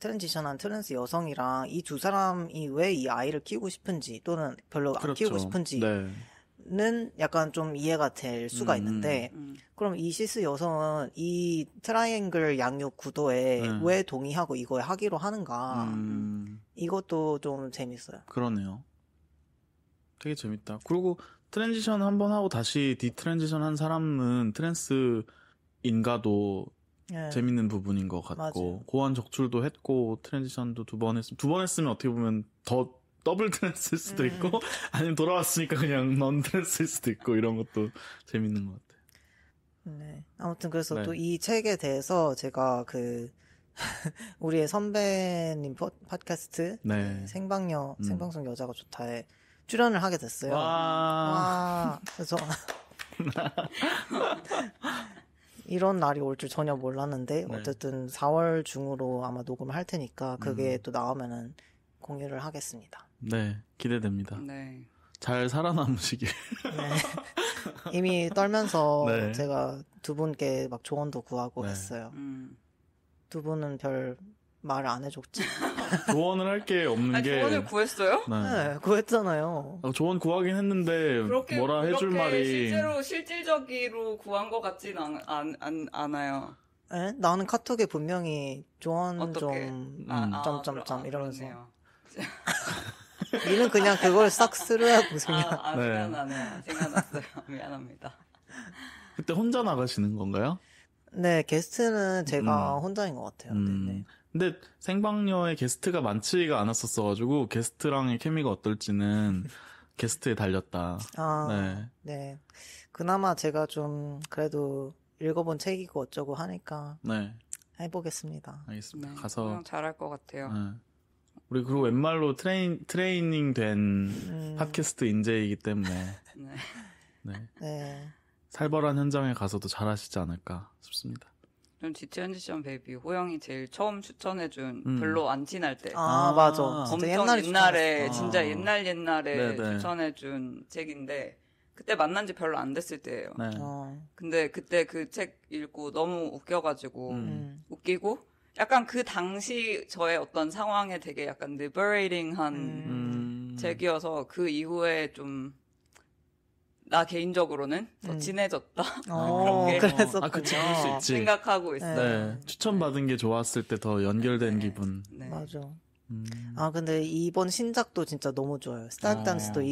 트랜지션한 트랜스 여성이랑 이 두 사람이 왜 이 아이를 키우고 싶은지 또는 별로 안 키우고 싶은지는 약간 좀 이해가 될 수가 있는데 그럼 이 시스 여성은 이 트라이앵글 양육 구도에 왜 동의하고 이거에 하기로 하는가 이것도 좀 재밌어요. 그러네요. 되게 재밌다. 그리고 트랜지션 한번 하고 다시 디트랜지션 한 사람은 트랜스인가도 재밌는 부분인 것 같고 맞아요. 고환 적출도 했고 트랜지션도 두 번 했으면 어떻게 보면 더 더블 트랜스일 수도 있고 아니면 돌아왔으니까 그냥 넌 트랜스일 수도 있고 이런 것도 재밌는 것 같아요. 네. 아무튼 그래서 또 이 책에 대해서 제가 우리의 선배님 팟캐스트 생방송 여자가 좋다에 출연을 하게 됐어요. 와. 그래서 이런 날이 올 줄 전혀 몰랐는데 어쨌든 4월 중으로 아마 녹음을 할 테니까 그게 또 나오면은 공유를 하겠습니다. 네, 기대됩니다. 네. 잘 살아남으시길. 네. 이미 떨면서 제가 두 분께 막 조언도 구하고 했어요. 두 분은 별 말을 안 해줬지. 조언을 할 게 없는 게. 조언을 구했어요? 네, 구했잖아요. 조언 구하긴 했는데 뭐라 해줄 말이. 실제로 실질적으로 구한 것 같진 않아요. 네? 나는 카톡에 분명히 조언 어떻게? 점점점 이러면서. 그러네요. 니는 그냥 그걸 싹 스르하고 그냥. 미안하네요. 생각났어요. 미안합니다. 그때 혼자 나가시는 건가요? 네, 게스트는 제가 혼자인 것 같아요. 네. 근데 생방녀에 게스트가 많지가 않았었어가지고 게스트랑의 케미가 어떨지는 게스트에 달렸다. 네. 그나마 제가 좀 그래도 읽어본 책이고 어쩌고 하니까 해보겠습니다. 알겠습니다. 네, 가서 잘할 것 같아요. 우리 그리고 웬말로 트레이닝 된 팟캐스트 인재이기 때문에 살벌한 현장에 가서도 잘하시지 않을까 싶습니다. 전 디트랜지션 베이비 호영이 제일 처음 추천해준 별로 안 친할 때. 맞아. 엄청 옛날에 진짜 옛날에 추천해준 책인데 그때 만난 지 별로 안 됐을 때예요. 근데 그때 그 책 읽고 너무 웃겨가지고 웃기고 약간 그 당시 저의 어떤 상황에 되게 약간 liberating한 책이어서 그 이후에 좀 나 개인적으로는 더 친해졌다. 그런 게 그랬었군요. 그치, 그럴 수 있지. 생각하고 있어요. 네. 추천받은 게 좋았을 때 더 연결된 기분. 맞아. 근데 이번 신작도 진짜 너무 좋아요. 스타크 댄스도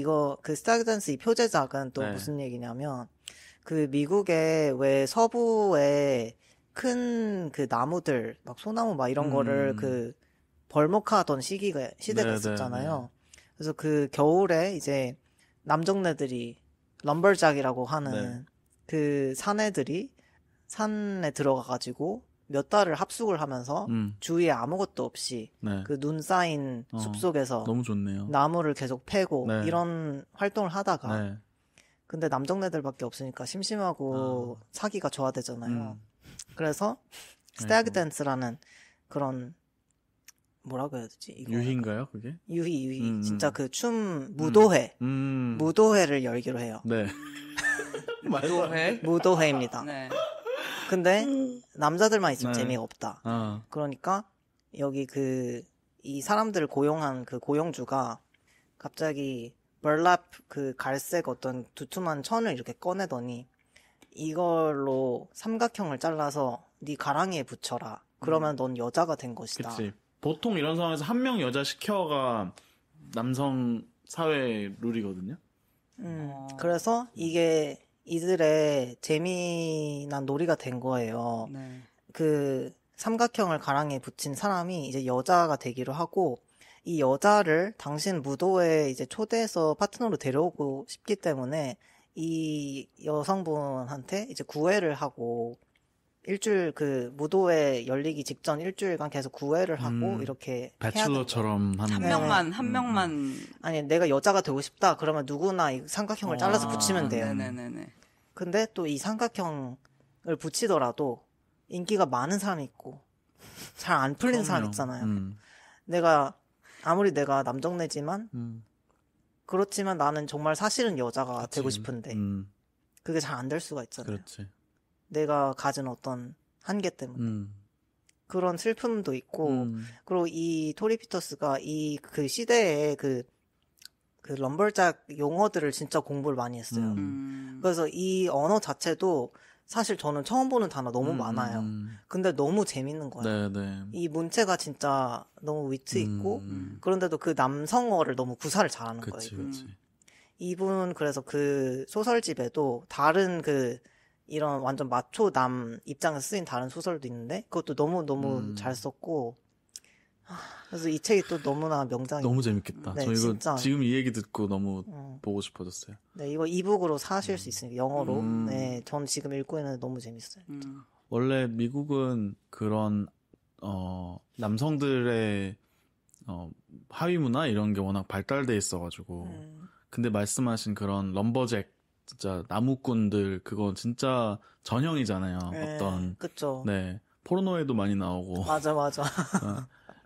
스타크 댄스 이 표제작은 또 무슨 얘기냐면, 미국의 왜 서부에 큰 나무들, 막 소나무 막 이런 거를 벌목하던 시대가 있었잖아요. 그래서 겨울에 이제 남정네들이 럼버작이라고 하는 사내들이 산에 들어가가지고 몇 달을 합숙을 하면서 주위에 아무것도 없이 눈 쌓인 숲속에서 너무 좋네요. 나무를 계속 패고 이런 활동을 하다가 근데 남정네들밖에 없으니까 심심하고 사기가 좋아되잖아요. 그래서 스태그 댄스라는 그런 뭐라고 해야 되지? 이거 유희인가요, 그게? 유희. 진짜 무도회를 열기로 해요. 네. 무도회입니다. 네. 근데 남자들만 있으면 재미가 없다. 그러니까 여기 이 사람들을 고용한 고용주가 갑자기 벌랍 갈색 어떤 두툼한 천을 이렇게 꺼내더니 이걸로 삼각형을 잘라서 네 가랑이에 붙여라. 그러면 넌 여자가 된 것이다. 그치. 보통 이런 상황에서 한 명 여자 시켜가 남성 사회 룰이거든요. 그래서 이게 이들의 재미난 놀이가 된 거예요. 삼각형을 가랑이에 붙인 사람이 이제 여자가 되기로 하고 이 여자를 당신 무도회에 이제 초대해서 파트너로 데려오고 싶기 때문에 이 여성분한테 이제 구애를 하고 일주일 무도회 열리기 직전 일주일간 계속 구애를 하고 이렇게 배출러처럼 하는 한 명만 아니 내가 여자가 되고 싶다 그러면 누구나 이 삼각형을 잘라서 붙이면 돼요. 네네네. 근데 또 이 삼각형을 붙이더라도 인기가 많은 사람이 있고 잘 안 풀린 사람 있잖아요. 아무리 내가 남정네지만 그렇지만 나는 정말 사실은 여자가 되고 싶은데 그게 잘 안 될 수가 있잖아요. 그렇지. 내가 가진 어떤 한계 때문에. 그런 슬픔도 있고, 그리고 이 토리 피터스가 이 그 시대에 그 럼벌작 용어들을 진짜 공부를 많이 했어요. 그래서 이 언어 자체도 사실 저는 처음 보는 단어 너무 많아요. 근데 너무 재밌는 거예요. 네. 이 문체가 진짜 너무 위트 있고, 그런데도 그 남성어를 너무 구사를 잘하는 그치, 거예요. 그치. 이분 그래서 그 소설집에도 다른 이런 완전 마초 남 입장에서 쓰인 다른 소설도 있는데 그것도 너무 잘 썼고, 그래서 이 책이 또 너무나 명작이에요. 너무 재밌겠다. 네, 저 이거 진짜. 지금 이 얘기 듣고 너무 보고 싶어졌어요. 네, 이거 이북으로 사실 수 있으니까 영어로. 네, 전 지금 읽고 있는데 너무 재밌어요. 원래 미국은 그런 남성들의 하위 문화 이런 게 워낙 발달돼 있어가지고 근데 말씀하신 그런 럼버잭 진짜 나무꾼들 그건 진짜 전형이잖아요. 네, 어떤 그쵸. 네 포르노에도 많이 나오고 맞아.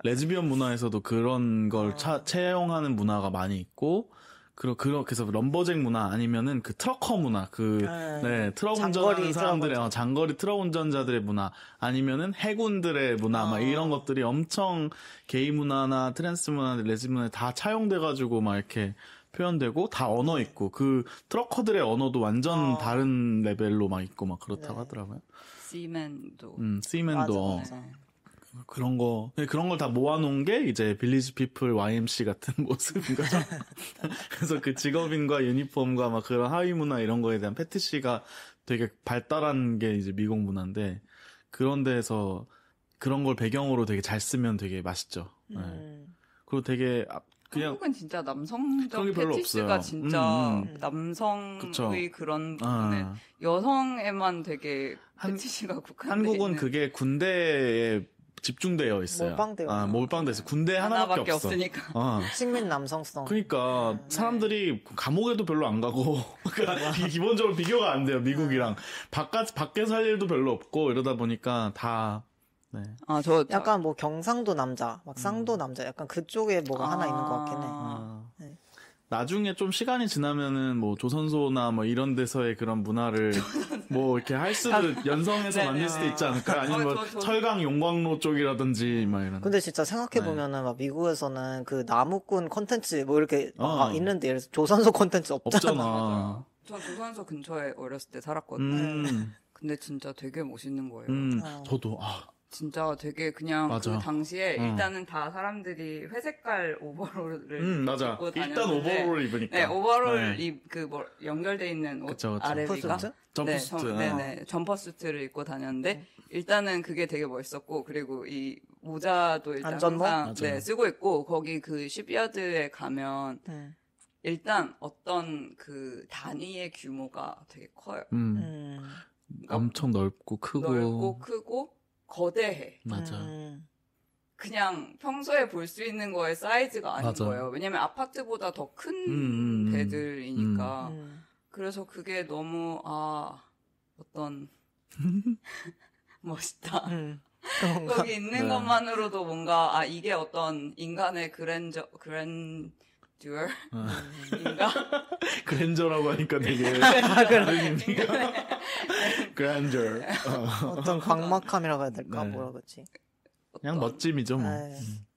레즈비언 문화에서도 그런 걸 채용하는 문화가 많이 있고 그래서 럼버잭 문화 아니면은 그 트러커 문화 트럭 운전하는 사람들의 장거리 트럭 운전자들의 문화 아니면은 해군들의 문화 막 이런 것들이 엄청 게이 문화나 트랜스 문화, 레즈 문화에 다 차용돼가지고 막 이렇게 표현되고 다 언어 있고 그 트러커들의 언어도 완전 다른 레벨로 막 있고 막 그렇다고 하더라고요. 시맨도. 시맨도 맞아. 그런 걸 다 모아놓은 게 이제 빌리지 피플 YMC 같은 모습인 거죠. 그래서 그 직업인과 유니폼과 막 그런 하위 문화 이런 거에 대한 패티시가 되게 발달한 게 이제 미국 문화인데 그런 데에서 그런 걸 배경으로 되게 잘 쓰면 되게 맛있죠. 네. 그리고 되게 그냥 한국은 진짜 남성적 그런 게 별로 패티시가 없어요. 진짜 남성의 그쵸. 그런 부분에 여성에만 되게 패티시가 국한돼 한국은 있는. 그게 군대에 집중되어 있어요. 몰빵되어 있어요. 군대 하나밖에 없어. 없으니까. 식민 남성성. 그러니까 사람들이 감옥에도 별로 안 가고 그러니까 기본적으로 비교가 안 돼요. 미국이랑 밖에서 할 일도 별로 없고 이러다 보니까 다 네. 저 약간 뭐 경상도 남자, 막 쌍도 남자, 약간 그쪽에 뭐가 하나 있는 것 같긴 해. 네. 나중에 좀 시간이 지나면은 뭐 조선소나 뭐 이런 데서의 그런 문화를 뭐 이렇게 할 수도 연성해서 만들 수도 있지 않을까? 아니면 뭐 철강 용광로 쪽이라든지 막 이런. 근데 진짜 생각해 보면은 막 미국에서는 그 나무꾼 콘텐츠 뭐 이렇게 있는데 예를 들어서 조선소 콘텐츠 없잖아. 저 조선소 근처에 어렸을 때 살았거든요. 근데 진짜 되게 멋있는 거예요. 저도 진짜 되게 그냥 맞아. 그 당시에 일단은 다 사람들이 회색깔 오버롤을 맞아. 입고 다녔는데 일단 오버롤을 입으니까. 네, 오버롤 연결돼 있는 옷 그쵸. 아래위가 점퍼수트. 네, 점퍼수트를 입고 다녔는데 일단은 그게 되게 멋있었고 그리고 이 모자도 일단 항상 쓰고 있고 거기 그 쉽야드에 가면 일단 어떤 그 단위의 규모가 되게 커요. 엄청 넓고 크고 거대해. 맞아. 그냥 평소에 볼 수 있는 거의 사이즈가 아닌 거예요. 왜냐면 아파트보다 더 큰 데들이니까. 그래서 그게 너무 어떤 멋있다. 거기 있는 것만으로도 뭔가 이게 어떤 인간의 그랜저인가? 그랜저라고 하니까 되게 그랜저. 어떤 광막함이라고 해야 될까? 뭐라 그러지? 그냥 멋짐이죠 뭐.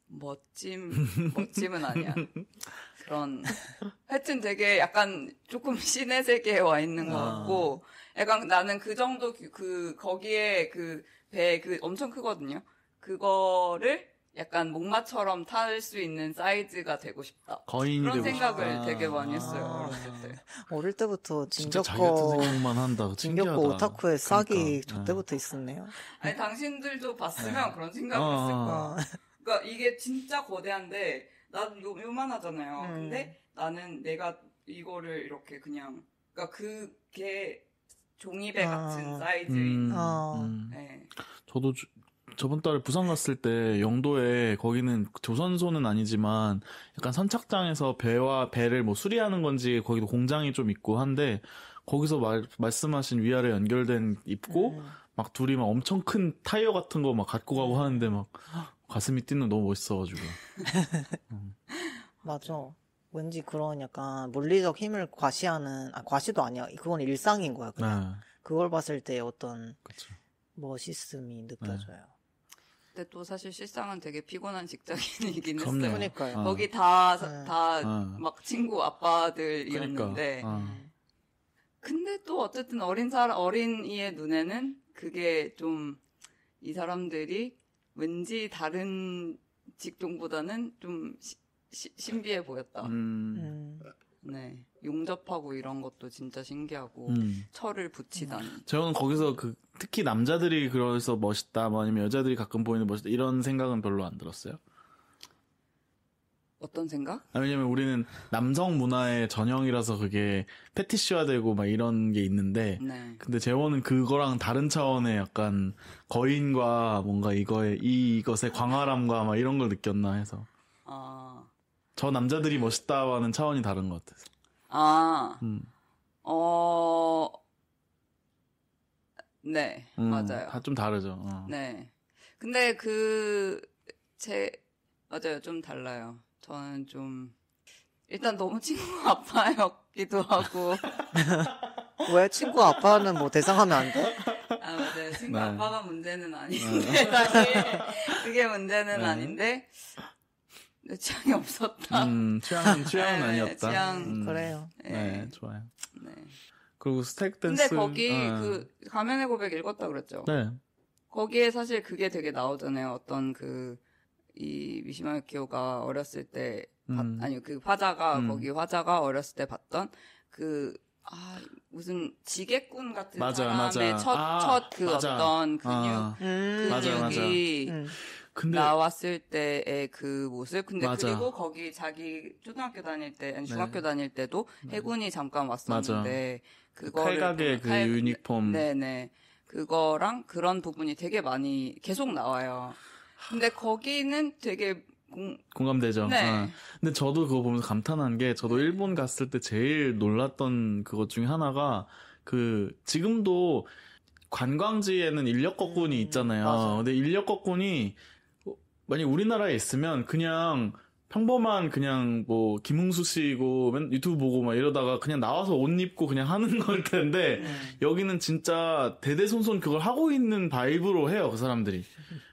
멋짐은 아니야. 그런 하여튼 되게 약간 조금 신의 세계에 와 있는 것 같고 약간 나는 그 정도 거기에 그 배 엄청 크거든요. 그거를 약간 목마처럼 탈 수 있는 사이즈가 되고 싶다. 거인이 그런 되고 생각을 싶다. 되게 많이 했어요. 어렸을 때. 어릴 때부터 진짜 자기 같은 생각만 한다. 진격거 오타쿠의 싹이 저 때부터 있었네요. 아니 당신들도 봤으면 그런 생각을 했을 거야. 그러니까 이게 진짜 거대한데 나도 요만하잖아요. 근데 나는 내가 이거를 이렇게 그냥 그러니까 그게 종이배 같은 사이즈인. 네. 저도 저번 달에 부산 갔을 때 영도에 거기는 조선소는 아니지만 약간 선착장에서 배를 뭐 수리하는 건지 거기도 공장이 좀 있고 한데 거기서 말씀하신 위아래 연결된 입고 막 둘이 막 엄청 큰 타이어 같은 거 막 갖고 가고 하는데 막 가슴이 뛰는 너무 멋있어가지고. 맞아. 왠지 그런 약간 물리적 힘을 과시하는 과시도 아니야. 그건 일상인 거야. 그냥 그걸 봤을 때 어떤 멋있음이 느껴져요. 근데 또 사실 실상은 되게 피곤한 직장인이긴 했어요. 그러니까요. 거기 다 막 친구 아빠들이었는데. 근데 또 어쨌든 어린이의 눈에는 그게 좀 이 사람들이 왠지 다른 직종보다는 좀 신비해 보였다. 네. 용접하고 이런 것도 진짜 신기하고 철을 붙이다니. 저는 거기서 특히 남자들이 그래서 멋있다, 뭐 아니면 여자들이 가끔 보이는 멋있다 이런 생각은 별로 안 들었어요. 어떤 생각? 왜냐면 우리는 남성 문화의 전형이라서 그게 패티시화되고 막 이런 게 있는데, 네. 근데 재원은 그거랑 다른 차원의 약간 거인과 뭔가 이것의 광활함과 막 이런 걸 느꼈나 해서. 저 남자들이 멋있다와는 차원이 다른 것 같아서. 네, 맞아요. 좀 다르죠. 네. 근데 맞아요. 좀 달라요. 저는 좀, 일단 너무 친구 아빠였기도 하고. 왜 친구 아빠는 뭐 대상하면 안 돼? 맞아요. 친구 아빠가 문제는 아닌데, 사실. 그게 문제는 아닌데, 내 취향이 없었다. 취향은 아니었다. 그래요. 네, 좋아요. 네. 그리고 스택 댄스. 근데 거기 가면의 고백 읽었다 그랬죠? 네. 거기에 사실 그게 되게 나오잖아요. 어떤 이 미시마 유키오가 어렸을 때, 화자가, 거기 화자가 어렸을 때 봤던 무슨 지게꾼 같은 사람의 첫 어떤 근육이 나왔을 때의 그 모습. 근데 그리고 거기 자기 초등학교 다닐 때, 아니 중학교 다닐 때도 해군이 잠깐 왔었는데, 그거를. 칼각의 그 유니폼. 네네. 그거랑 그런 부분이 되게 많이 계속 나와요. 근데 거기는 되게 공감되죠. 네. 근데 저도 그거 보면서 감탄한 게, 저도 일본 갔을 때 제일 놀랐던 그것 중에 하나가, 지금도 관광지에는 인력 거꾼이 있잖아요. 맞아요. 근데 인력 거꾼이 만약 우리나라에 있으면 그냥 평범한 그냥 뭐 김웅수 씨고 유튜브 보고 막 이러다가 그냥 나와서 옷 입고 그냥 하는 걸 텐데, 여기는 진짜 대대손손 그걸 하고 있는 바이브로 해요, 그 사람들이.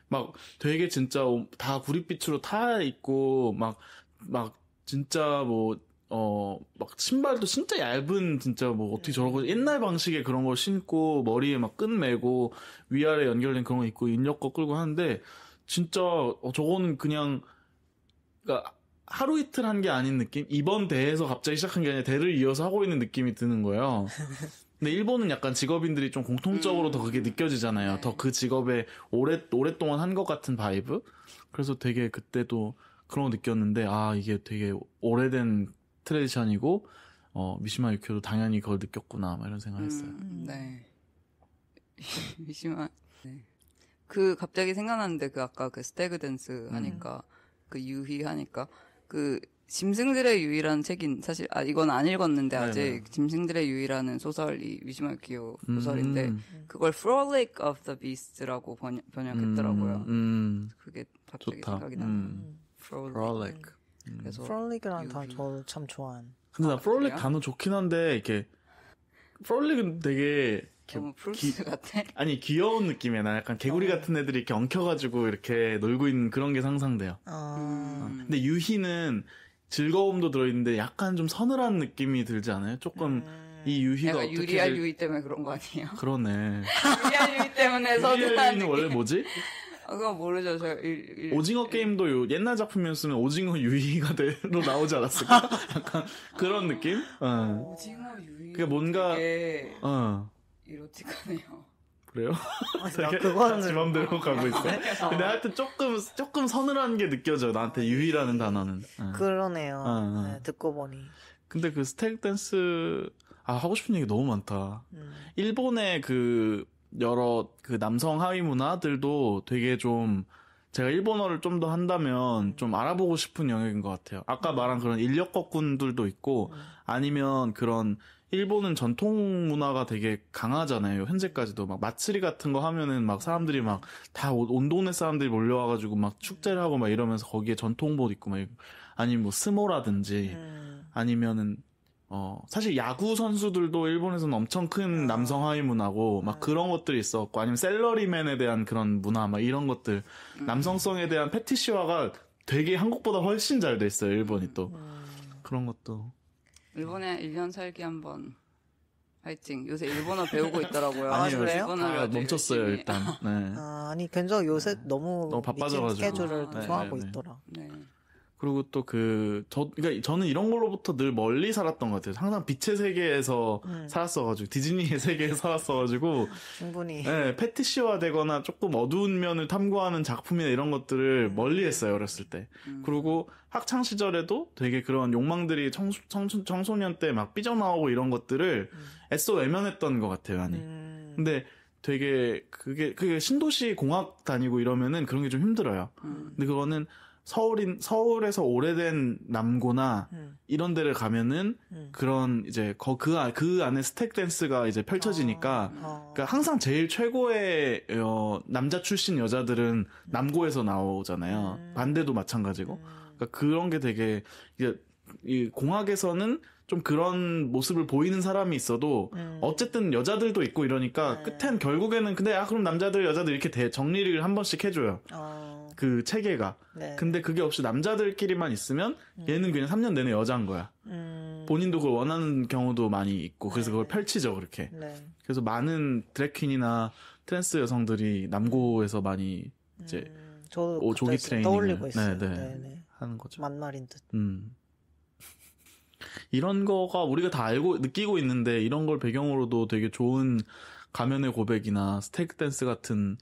막 되게 진짜 다 구릿빛으로 타 있고 막 진짜 막 신발도 진짜 얇은, 진짜 뭐 어떻게 저러고 옛날 방식의 그런 걸 신고 머리에 막 끈 매고 위아래 연결된 그런 거 입고 인력거 끌고 하는데, 진짜 저거는 그냥 그러니까 하루 이틀 한 게 아닌 느낌? 이번 대에서 갑자기 시작한 게 아니라 대를 이어서 하고 있는 느낌이 드는 거예요. 근데 일본은 약간 직업인들이 좀 공통적으로 더 그게 느껴지잖아요. 네. 더 그 직업에 오랫동안 한 것 같은 바이브? 그래서 되게 그때도 그런 거 느꼈는데, 이게 되게 오래된 트레디션이고, 미시마 유키오도 당연히 그걸 느꼈구나, 막 이런 생각을 했어요. 네. 미시마, 네. 갑자기 생각났는데, 아까 스태그 댄스 하니까, 유희 하니까, 짐승들의 유희라는 책인, 사실, 이건 안 읽었는데, 아직, 네네. 짐승들의 유희라는 소설이 미시마 유키오 소설인데, 그걸 Frolic of the Beast라고 번역했더라고요. 그게 갑자기 좋다. 생각이 나네요. Frolic. 그래서 프롤릭이라는 단어 저도 참 좋아하는. 근데 나 프롤릭 그래요? 단어 좋긴 한데, 프롤릭은 되게, 너무 프루스 같아? 아니, 귀여운 느낌이야. 나 약간 개구리 같은 애들이 이렇게 엉켜가지고 이렇게 놀고 있는 그런 게 상상돼요. 근데 유희는 즐거움도 들어있는데 약간 좀 서늘한 느낌이 들지 않아요? 조금 이 유희가 약간 어떻게 유리알 유희 때문에 그런 거 아니에요? 그러네. 유리알 유희 때문에 유희의 서늘한 유희는 원래 뭐지? 그거 모르죠. 저 오징어 게임도 옛날 작품이었으면 오징어 유희가 로 나오지 않았을까? 약간 그런 느낌? 오징어 유희. 그게 뭔가 되게 이로틱하네요. 그래요? 나 그거는 지 맘대로 가고 있어. 근데 하여튼 조금 서늘한 게 느껴져, 나한테 유희라는 단어는. 그러네요. 네, 듣고 보니. 근데 스택 댄스 하고 싶은 얘기 너무 많다. 일본의 여러 남성 하위 문화들도 되게 좀, 제가 일본어를 좀 더 한다면 좀 알아보고 싶은 영역인 것 같아요. 아까 말한 그런 인력 거꾼들도 있고, 아니면 그런 일본은 전통 문화가 되게 강하잖아요. 현재까지도 막 마츠리 같은 거 하면은 막 사람들이 막 다 온 동네 사람들이 몰려와가지고 막 축제를 하고 막 이러면서 거기에 전통복 입고 막, 아니면 뭐 스모라든지, 아니면은 사실 야구 선수들도 일본에서는 엄청 큰 남성 하위 문화고 막 그런 것들이 있었고 아니면 셀러리맨에 대한 그런 문화 막 이런 것들 남성성에 대한 패티시화가 되게 한국보다 훨씬 잘 돼 있어요. 일본이 또 그런 것도. 일본에 1년 살기 한번 화이팅. 요새 일본어 배우고 있더라고요. 아니요, 그래요? 멈췄어요 일단. 네. 아니 견적 요새 너무 바빠져가지고 스케줄을 네, 소화하고 네. 있더라. 네. 그리고 또 그러니까 저는 이런 걸로부터 늘 멀리 살았던 것 같아요. 항상 빛의 세계에서 살았어가지고, 디즈니의 세계에 살았어가지고, 충분히. 네, 패티시화 되거나 조금 어두운 면을 탐구하는 작품이나 이런 것들을 멀리 했어요, 어렸을 때. 그리고 학창시절에도 되게 그런 욕망들이 청소년 때 막 삐져나오고 이런 것들을 애써 외면했던 것 같아요, 많이. 근데 되게, 그게 신도시 공학 다니고 이러면은 그런 게 좀 힘들어요. 근데 그거는 서울에서 오래된 남고나 이런 데를 가면은 그런 이제 그 안에 스택 댄스가 이제 펼쳐지니까 그러니까 항상 제일 최고의 남자 출신 여자들은 남고에서 나오잖아요. 반대도 마찬가지고. 그러니까 그런 게 되게 이제 이 공학에서는 좀 그런 모습을 보이는 사람이 있어도 어쨌든 여자들도 있고 이러니까 끝엔 결국에는 근데 그럼 남자들 여자들 이렇게 정리를 한 번씩 해줘요. 그 체계가. 네. 근데 그게 없이 남자들끼리만 있으면 얘는 그냥 3년 내내 여자인 거야. 본인도 그걸 원하는 경우도 많이 있고 그래서 그걸 펼치죠 그렇게. 네. 그래서 많은 드래퀸이나 트랜스 여성들이 남고에서 많이 이제 저도 조기 트레이닝을 떠올리고 있어요. 네. 하는 거죠. 만말인 듯. 이런 거가 우리가 다 알고 느끼고 있는데 이런 걸 배경으로도 되게 좋은 가면의 고백이나 스테이크 댄스 같은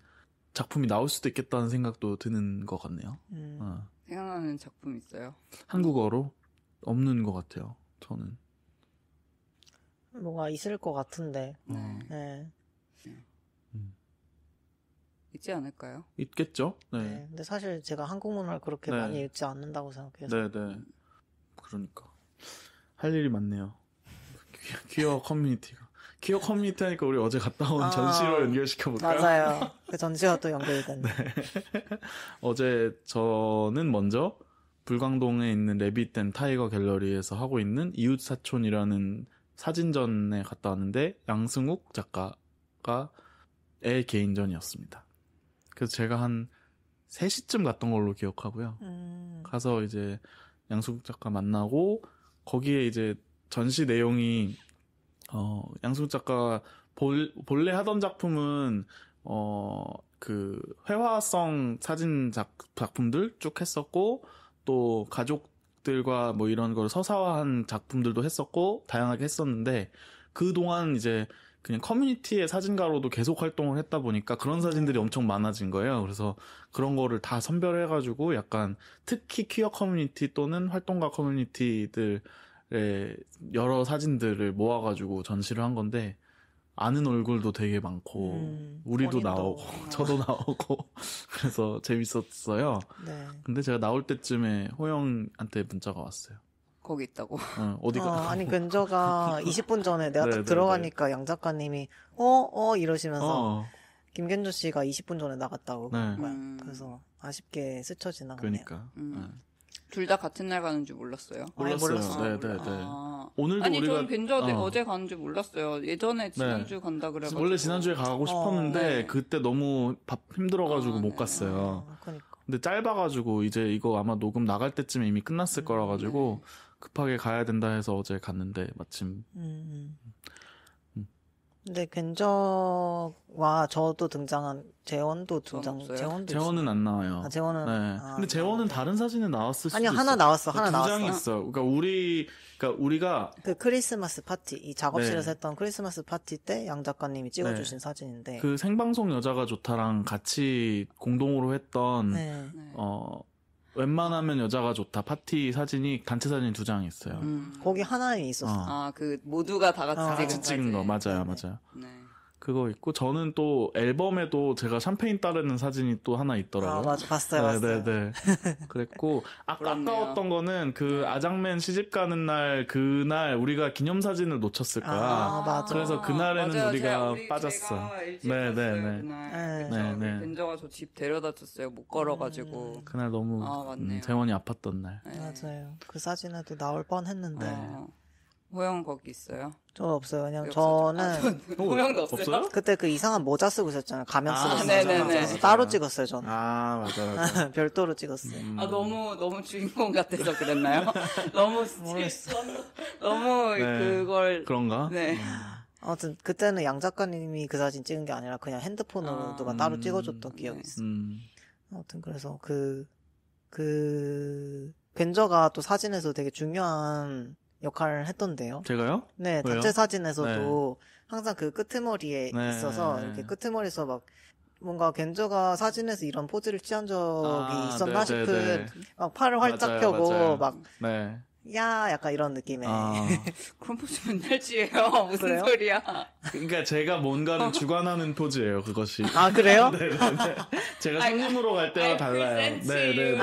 작품이 나올 수도 있겠다는 생각도 드는 것 같네요. 생각나는 작품 있어요? 한국어로 없는 것 같아요. 저는 뭐가 있을 것 같은데. 네. 네. 있지 않을까요? 있겠죠. 네. 네. 근데 사실 제가 한국 문화를 그렇게 네. 많이 읽지 않는다고 생각해서. 네. 그러니까 할 일이 많네요. 퀴어 커뮤니티가. 퀴어 커뮤니티 하니까 우리 어제 갔다 온 전시로 연결시켜볼까요? 맞아요. 그 전시와 또 연결이 됐네. 어제 저는 먼저 불광동에 있는 레빗 앤 타이거 갤러리에서 하고 있는 이웃사촌이라는 사진전에 갔다 왔는데 양승욱 작가의 개인전이었습니다. 그래서 제가 한 3시쯤 갔던 걸로 기억하고요. 가서 이제 양승욱 작가 만나고 거기에 이제 전시 내용이 양승욱 작가가 본래 하던 작품은 그 회화성 사진 작품들 쭉 했었고 또 가족들과 뭐 이런 걸 서사화한 작품들도 했었고 다양하게 했었는데 그동안 이제 그냥 커뮤니티의 사진가로도 계속 활동을 했다 보니까 그런 사진들이 엄청 많아진 거예요. 그래서 그런 거를 다 선별해가지고 약간 특히 퀴어 커뮤니티 또는 활동가 커뮤니티들의 여러 사진들을 모아가지고 전시를 한 건데 아는 얼굴도 되게 많고 우리도 나오고 저도 나오고 그래서 재밌었어요. 네. 근데 제가 나올 때쯤에 호영한테 문자가 왔어요. 거기 있다고. 어디가? 아니 근저가 20분 전에 내가 딱 들어가니까 양 작가님이 이러시면서 김견조 씨가 20분 전에 나갔다고 그런 거야. 그래서 아쉽게 스쳐 지나갔네요. 그러니까. 둘 다 같은 날 가는 줄 몰랐어요. 몰랐어요. 네. 오늘도 아니, 우리가 저는 괜찮은데 어제 가는 줄 몰랐어요. 예전에 지난주 간다 그래가지고. 원래 지난주에 가고 싶었는데 그때 너무 힘들어가지고 못 갔어요. 그러니까. 근데 짧아가지고 이제 이거 아마 녹음 나갈 때쯤에 이미 끝났을 거라가지고 급하게 가야 된다 해서 어제 갔는데 마침. 근데 견적과 저도 등장한 재원도 재원은 안 나와요. 재원은. 네. 근데 재원은 다른 사진에 나왔을 수도 아니요, 있어요. 하나 나왔어. 하나 두 나왔어. 장이 있어. 그러니까 우리가 그 크리스마스 파티, 이 작업실에서 했던 크리스마스 파티 때 양 작가님이 찍어주신 사진인데. 그 생방송 여자가 좋다랑 같이 공동으로 했던 웬만하면 여자가 좋다 파티 사진이 단체 사진이 2장 있어요. 거기 하나에 있었어. 그 모두가 다 같이 찍은 거 맞아요. 네. 그거 있고 저는 또 앨범에도 제가 샴페인 따르는 사진이 또 하나 있더라고요. 맞아, 봤어요. 네. 그랬고 아까웠던 거는 그 아장맨 시집 가는 날 그날 우리가 기념사진을 놓쳤을 거야. 맞아. 그래서 그날에는 맞아요. 우리가 빠졌어. 네. 벤저가 저 집 데려다 줬어요. 못 걸어가지고. 그날 너무 맞네요. 재원이 아팠던 날. 맞아요. 그 사진에도 나올 뻔했는데. 호영 거기 있어요? 저 없어요. 왜냐면 여기 저는 호영도 없어요? 그때 그 이상한 모자 쓰고 있었잖아요. 가면 쓰고 네네네. 그래서 따로 찍었어요. 저는 맞아. 별도로 찍었어요. 너무 주인공 같아서 그랬나요? 너무 너무 네. 그걸 그런가? 네. 아무튼 그때는 양 작가님이 그 사진 찍은 게 아니라 그냥 핸드폰으로 누가 따로 찍어줬던 기억이 있어요. 아무튼 그래서 벤저가 또 사진에서 되게 중요한 역할을 했던데요. 제가요? 네, 왜요? 단체 사진에서도 항상 그 끄트머리에 네. 있어서 이렇게 끄트머리에서 막 뭔가 겐저가 사진에서 이런 포즈를 취한 적이 있었나 싶은 막 팔을 활짝 펴고 맞아요. 막 네. 야 약간 이런 느낌의 그런 포즈 맨날 취해요. 무슨 그래요? 소리야? 그러니까 제가 뭔가를 주관하는 포즈예요, 그것이. 아 그래요? 네네네. 제가 손님으로 갈 때와 달라요. 네네네.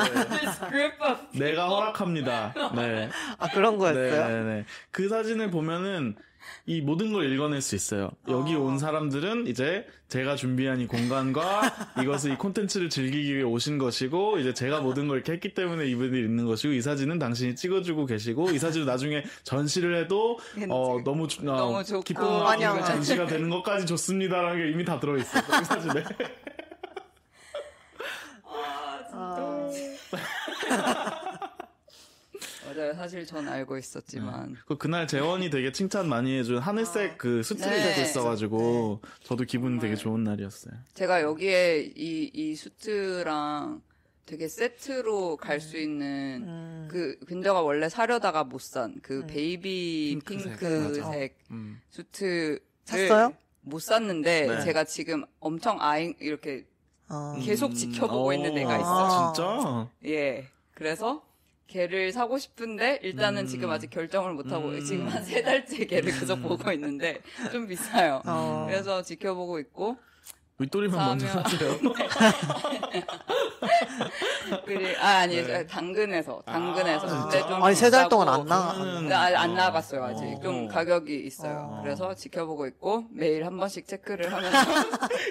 내가 허락합니다. 네. 아 그런 거였어요? 네네네. 그 사진을 보면은 이 모든 걸 읽어낼 수 있어요. 여기 온 사람들은 이제 제가 준비한 이 공간과 이것을 이 콘텐츠를 즐기기 위해 오신 것이고 이제 제가 모든 걸 이렇게 했기 때문에 이분들이 있는 것이고 이 사진은 당신이 찍어주고 계시고 이 사진을 나중에 전시를 해도 너무 좋고 기쁨과 환영을. 전시가 되는 것까지 좋습니다라는 게 이미 다 들어있어요. 이 사진에. 맞아요. 사실 전 알고 있었지만 그날 재원이 되게 칭찬 많이 해준 하늘색 그 수트를 네. 입고 있어가지고 저도 기분이 되게 좋은 날이었어요. 제가 여기에 이 수트랑 되게 세트로 갈 수 있는 그 빈저가 원래 사려다가 못 산 그 베이비 핑크색 수트를 샀어요? 못 샀는데 네. 제가 지금 엄청 이렇게 계속 지켜보고 있는 애가 있어요. 아, 진짜? 예. 그래서 걔를 사고 싶은데 일단은 지금 아직 결정을 못 하고 지금 한 3달째 걔를 계속 보고 있는데 좀 비싸요. 그래서 지켜보고 있고 윗도리만 먼저 사면- 하세요. 당근에서 근데 좀 아니 3달 비싸고 동안 안 나가. 네, 안 나갔어요 아직. 좀 가격이 있어요. 그래서 지켜보고 있고 매일 한 번씩 체크를 하면서.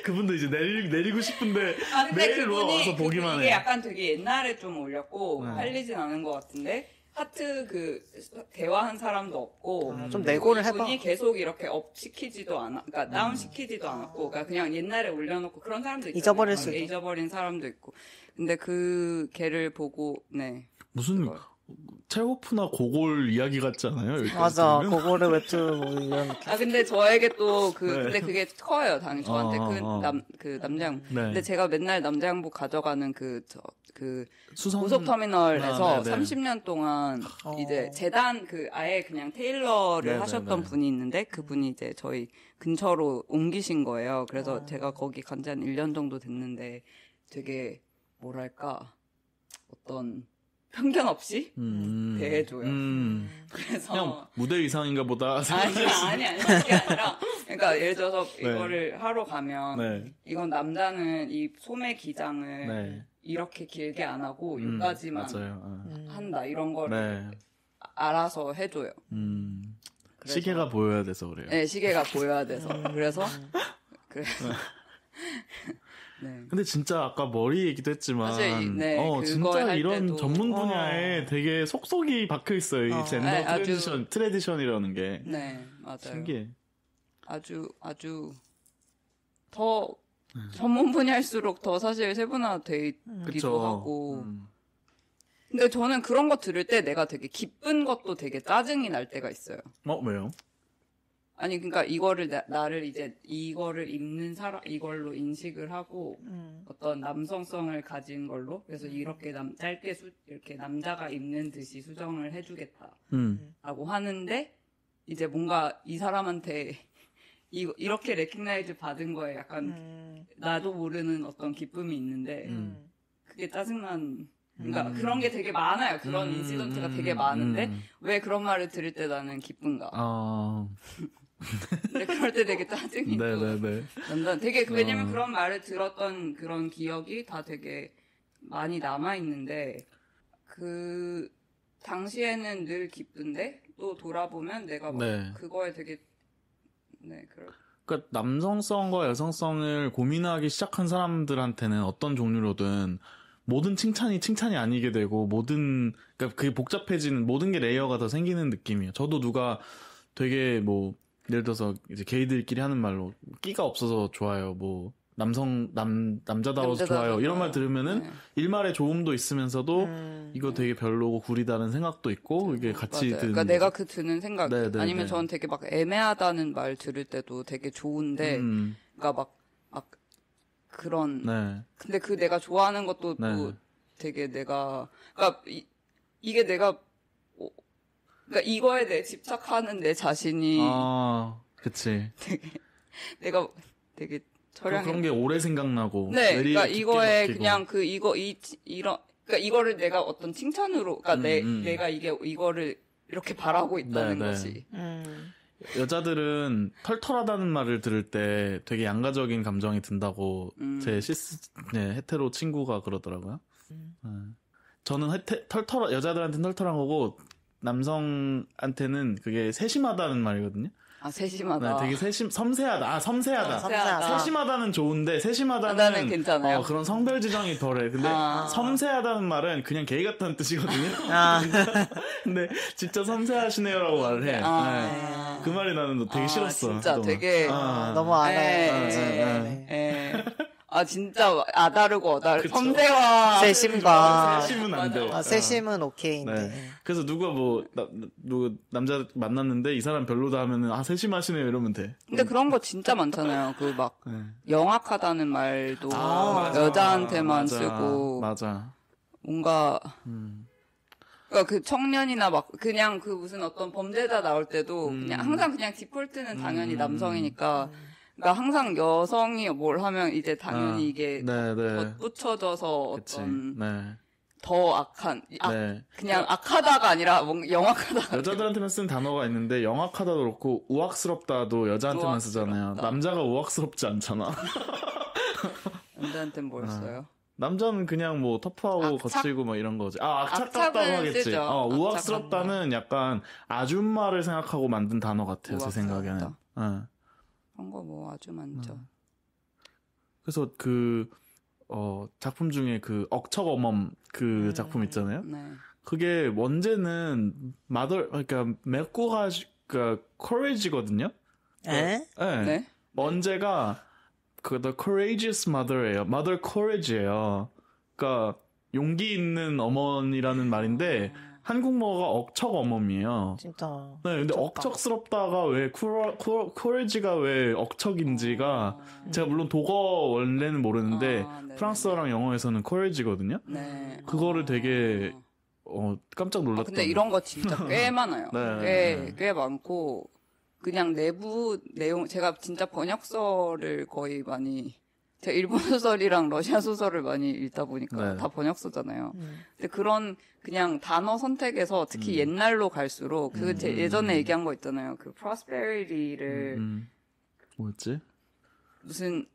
그분도 이제 내리고 싶은데 근데 매일 와서 보기만 이게 해. 약간 되게 옛날에 좀 올렸고 팔리진 않은 것 같은데 하트 대화한 사람도 없고 좀 내고를 해봐. 이분이 계속 이렇게 업 시키지도 않아, 그러니까 다운 시키지도 않았고, 그러니까 그냥 옛날에 올려놓고 그런 사람도 있잖아요. 잊어버릴 수 있고. 잊어버린 사람도 있고. 근데 그 걔를 보고 네. 무슨 체호프나 고골 이야기 같지 않아요? 여기까지 맞아. 들으면? 고고르 웹툰 뭐 이런 느낌. 근데 저에게 또 네. 근데 그게 커요, 당연히 저한테 그 남자 양복. 네. 근데 제가 맨날 남자 양복 가져가는 그 수성 고속터미널에서 네네. 30년 동안 이제 재단 아예 그냥 테일러를 네네네. 하셨던 분이 있는데 그분이 이제 저희 근처로 옮기신 거예요. 그래서 제가 거기 간 지 한 1년 정도 됐는데 되게 뭐랄까 어떤 편견 없이 대해줘요. 그래서 그냥 무대 의상인가 보다. 아니 그게 아니라 그러니까 예를 들어서 네. 이거를 하러 가면 네. 이건 남자는 이 소매 기장을 네. 이렇게 길게 안 하고 여기까지만 맞아요. 한다 이런 거를 네. 알아서 해줘요. 그래서- 시계가 보여야 돼서 그래요. 네, 시계가 보여야 돼서 그래서 네. 근데 진짜 아까 머리 얘기도 했지만 사실 네, 그걸 진짜 할 이런 때도- 전문 분야에 되게 속속이 박혀 있어요. 이 젠더 네, 아주- 트레디션이라는 게 네, 맞아요. 신기해. 아주 더 전문 분야일수록 더 사실 세분화돼 있기도 그쵸. 하고. 근데 저는 그런 거 들을 때 내가 되게 기쁜 것도 되게 짜증이 날 때가 있어요. 왜요? 아니 그러니까 이거를 나를 이제 이거를 입는 사람 이걸로 인식을 하고 어떤 남성성을 가진 걸로 그래서 이렇게 짧게 이렇게 남자가 입는 듯이 수정을 해주겠다라고 하는데 이제 뭔가 이 사람한테 이렇게 레코그나이즈 받은 거에 약간 나도 모르는 어떤 기쁨이 있는데 그게 짜증난. 그러니까 그런 게 되게 많아요. 그런 인시던트가 되게 많은데 왜 그런 말을 들을 때 나는 기쁜가? 근데 그럴 때 되게 짜증이 네네네. 난다. 되게 왜냐면 그런 말을 들었던 그런 기억이 다 되게 많이 남아 있는데 그 당시에는 늘 기쁜데 또 돌아보면 내가 막 네. 그거에 되게 그러니까 남성성과 여성성을 고민하기 시작한 사람들한테는 어떤 종류로든 모든 칭찬이 아니게 되고 그러니까 그게 복잡해지는 모든 게 레이어가 더 생기는 느낌이에요. 저도 누가 되게 뭐 예를 들어서 이제 게이들끼리 하는 말로 끼가 없어서 좋아요. 뭐 남자다워서 좋아요. 이런 말 들으면은 일말의 좋음도 있으면서도 이거 되게 별로고 구리다는 생각도 있고 이게 같이 드는. 그러니까 내가 드는 생각 아니면 저는 되게 막 애매하다는 말 들을 때도 되게 좋은데, 그러니까 막 그런. 근데 그 내가 좋아하는 것도 또 되게 그러니까 이게 내가 그러니까 이거에 대해 집착하는 내 자신이. 그치. 내가 되게 그런 게 오래 생각나고. 네, 그러니까 이거에 그냥 이런 그러니까 이거를 내가 어떤 칭찬으로, 그러니까 내가 이거를 이렇게 바라고 있다는 것이. 여자들은 털털하다는 말을 들을 때 되게 양가적인 감정이 든다고 제 헤테로 친구가 그러더라고요. 저는 여자들한테는 털털한 거고 남성한테는 그게 세심하다는 말이거든요. 세심하다. 되게 섬세하다. 섬세하다. 세심하다는 좋은데, 세심하다는 괜찮아요. 그런 성별 지정이 덜해. 근데 섬세하다는 말은 그냥 게이 같다는 뜻이거든요. 근데 진짜 섬세하시네요라고 말을 해. 그 말이 나는 되게 싫었어. 진짜 너무. 되게 너무 알아요. 진짜 아다르고 그쵸. 섬세와 세심과 세심은 안 돼. 세심은 오케이인데. 그래서 누가 누구 남자 만났는데 이 사람 별로다 하면은 세심하시네요 이러면 돼. 근데 그런 거 진짜 많잖아요. 그 막 영악하다는 말도 여자한테만 쓰고. 맞아. 뭔가 그러니까 그 청년이나 막 그냥 그 무슨 어떤 범죄자 나올 때도 그냥 항상 그냥 디폴트는 당연히 남성이니까. 그러니까 항상 여성이 뭘 하면 이제 당연히 이게 덧붙여져서 어떤 더 악한 그냥 악하다가 아니라 뭔가 영악하다. 여자들한테만 쓰는 단어가 있는데 영악하다도 그렇고 우악스럽다도 여자한테만 쓰잖아요. 남자가 우악스럽지 않잖아. 남자한테는 뭘 써요? 남자는 그냥 뭐 터프하고 거칠고 뭐 이런 거지. 악착 같다고 하겠지. 쓰죠. 우악스럽다는 약간 아줌마를 생각하고 만든 단어 같아요. 제 생각에는. 그런 거 뭐 아주 많죠. 그래서 작품 중에 그 억척어멈 그 작품 있잖아요. 그게 원제는 그러니까 메꾸가 그러니까 courage거든요. 네. 원제가 The Courageous Mother예요. Mother Courage예요. 그러니까 용기 있는 어머니라는 말인데 한국어가 억척어멈이에요. 진짜. 네, 근데 억척스럽다가 왜 courage가 왜 억척인지가 제가 물론 독어 원래는 모르는데 프랑스어랑 영어에서는 courage거든요. 그거를 되게 깜짝 놀랐던. 근데 이런 거 진짜 꽤 많아요. 꽤 많고 그냥 내부 내용 제가 진짜 번역서를 거의 많이 제가 일본 소설이랑 러시아 소설을 많이 읽다 보니까 다 번역서잖아요. 근데 그런 그냥 단어 선택에서 특히 옛날로 갈수록 제 예전에 얘기한 거 있잖아요. 그 prosperity를 뭐였지? 무슨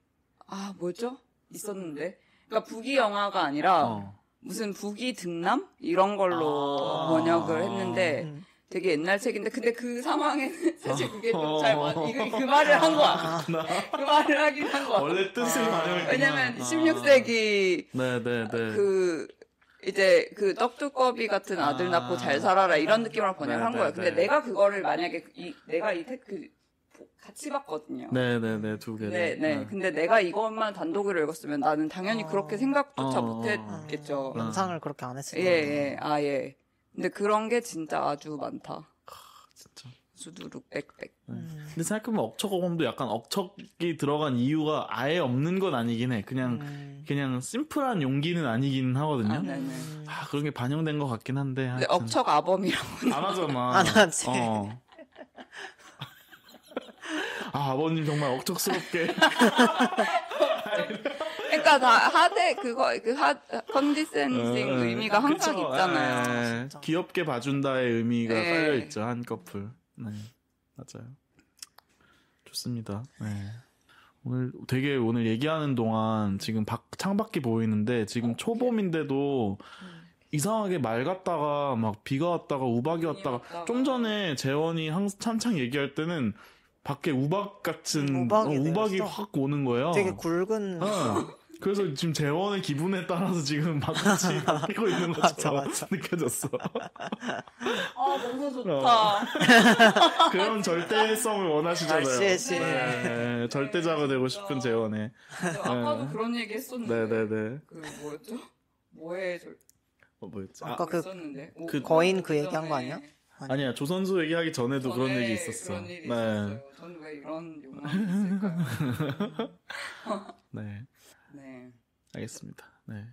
뭐였죠? 있었는데. 그러니까 북이 영화가 아니라 무슨 북이 등남 이런 걸로 번역을 했는데 되게 옛날 책인데 근데 그 상황에는 사실 그게 좀 잘 그 말을 한 거야. 그 말을 하긴 한 거야. 원래 뜻을 반영했구나. 왜냐면 16세기 그 이제 그 떡두꺼비 같은 아들 낳고 잘 살아라 이런 느낌으로 번역을 한 거예요. 근데 내가 그거를 만약에 내가 이 그 같이 봤거든요. 네네네 두 개. 네. 근데 내가 이것만 단독으로 읽었으면 나는 당연히 그렇게 생각조차 못했겠죠. 연상을 그렇게 안 했을 예. 근데 그런 게 진짜 아주 많다. 진짜. 수두룩 빽빽. 근데 생각해보면 억척어멈도 약간 억척이 들어간 이유가 아예 없는 건 아니긴 해. 그냥 심플한 용기는 아니긴 하거든요. 그런 게 반영된 것 같긴 한데. 근데 억척 아범이라고. 안 하잖아. 안 하지. 아버님 정말 억척스럽게. 그러니까 다 하대 컨디센싱 의미가 항상 있잖아요. 귀엽게 봐준다의 의미가 깔려 있죠 한 커플. 네 맞아요. 좋습니다. 오늘 얘기하는 동안 지금 창밖이 보이는데 지금 초봄인데도 이상하게 맑았다가 막 비가 왔다가 우박이 왔다가 좀 전에 재원이 한창 얘기할 때는 밖에 우박 같은 우박이 확 오는 거예요. 되게 굵은. 그래서 지금 재원의 기분에 따라서 지금 마치 바뀌고 있는 것처럼 맞아. 느껴졌어. 너무 좋다. 그런 절대성을 원하시잖아요. 알씨. 네, 절대자가 되고 싶은 재원에. 아까도 그런 얘기 했었는데. 네네네. 그 뭐였죠? 뭐해 뭐였지? 아까 그 했었는데. 거인 그 얘기한 거 아니야? 아니야, 조선소 얘기하기 전에도 그런 얘기 있었어. 그런 일이 네. 있었어요. 전 왜 이런 욕망이 있을까요? 네. 네. 알겠습니다. 네.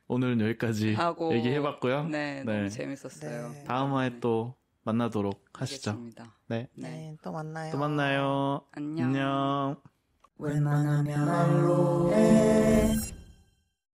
오늘은 여기까지 하고 얘기해봤고요. 네, 너무 재밌었어요. 네. 다음 화에 또 만나도록 하시죠. 알겠습니다. 네. 네, 또 만나요. 또 만나요. 안녕. 안녕. 웬만하면 말로 해.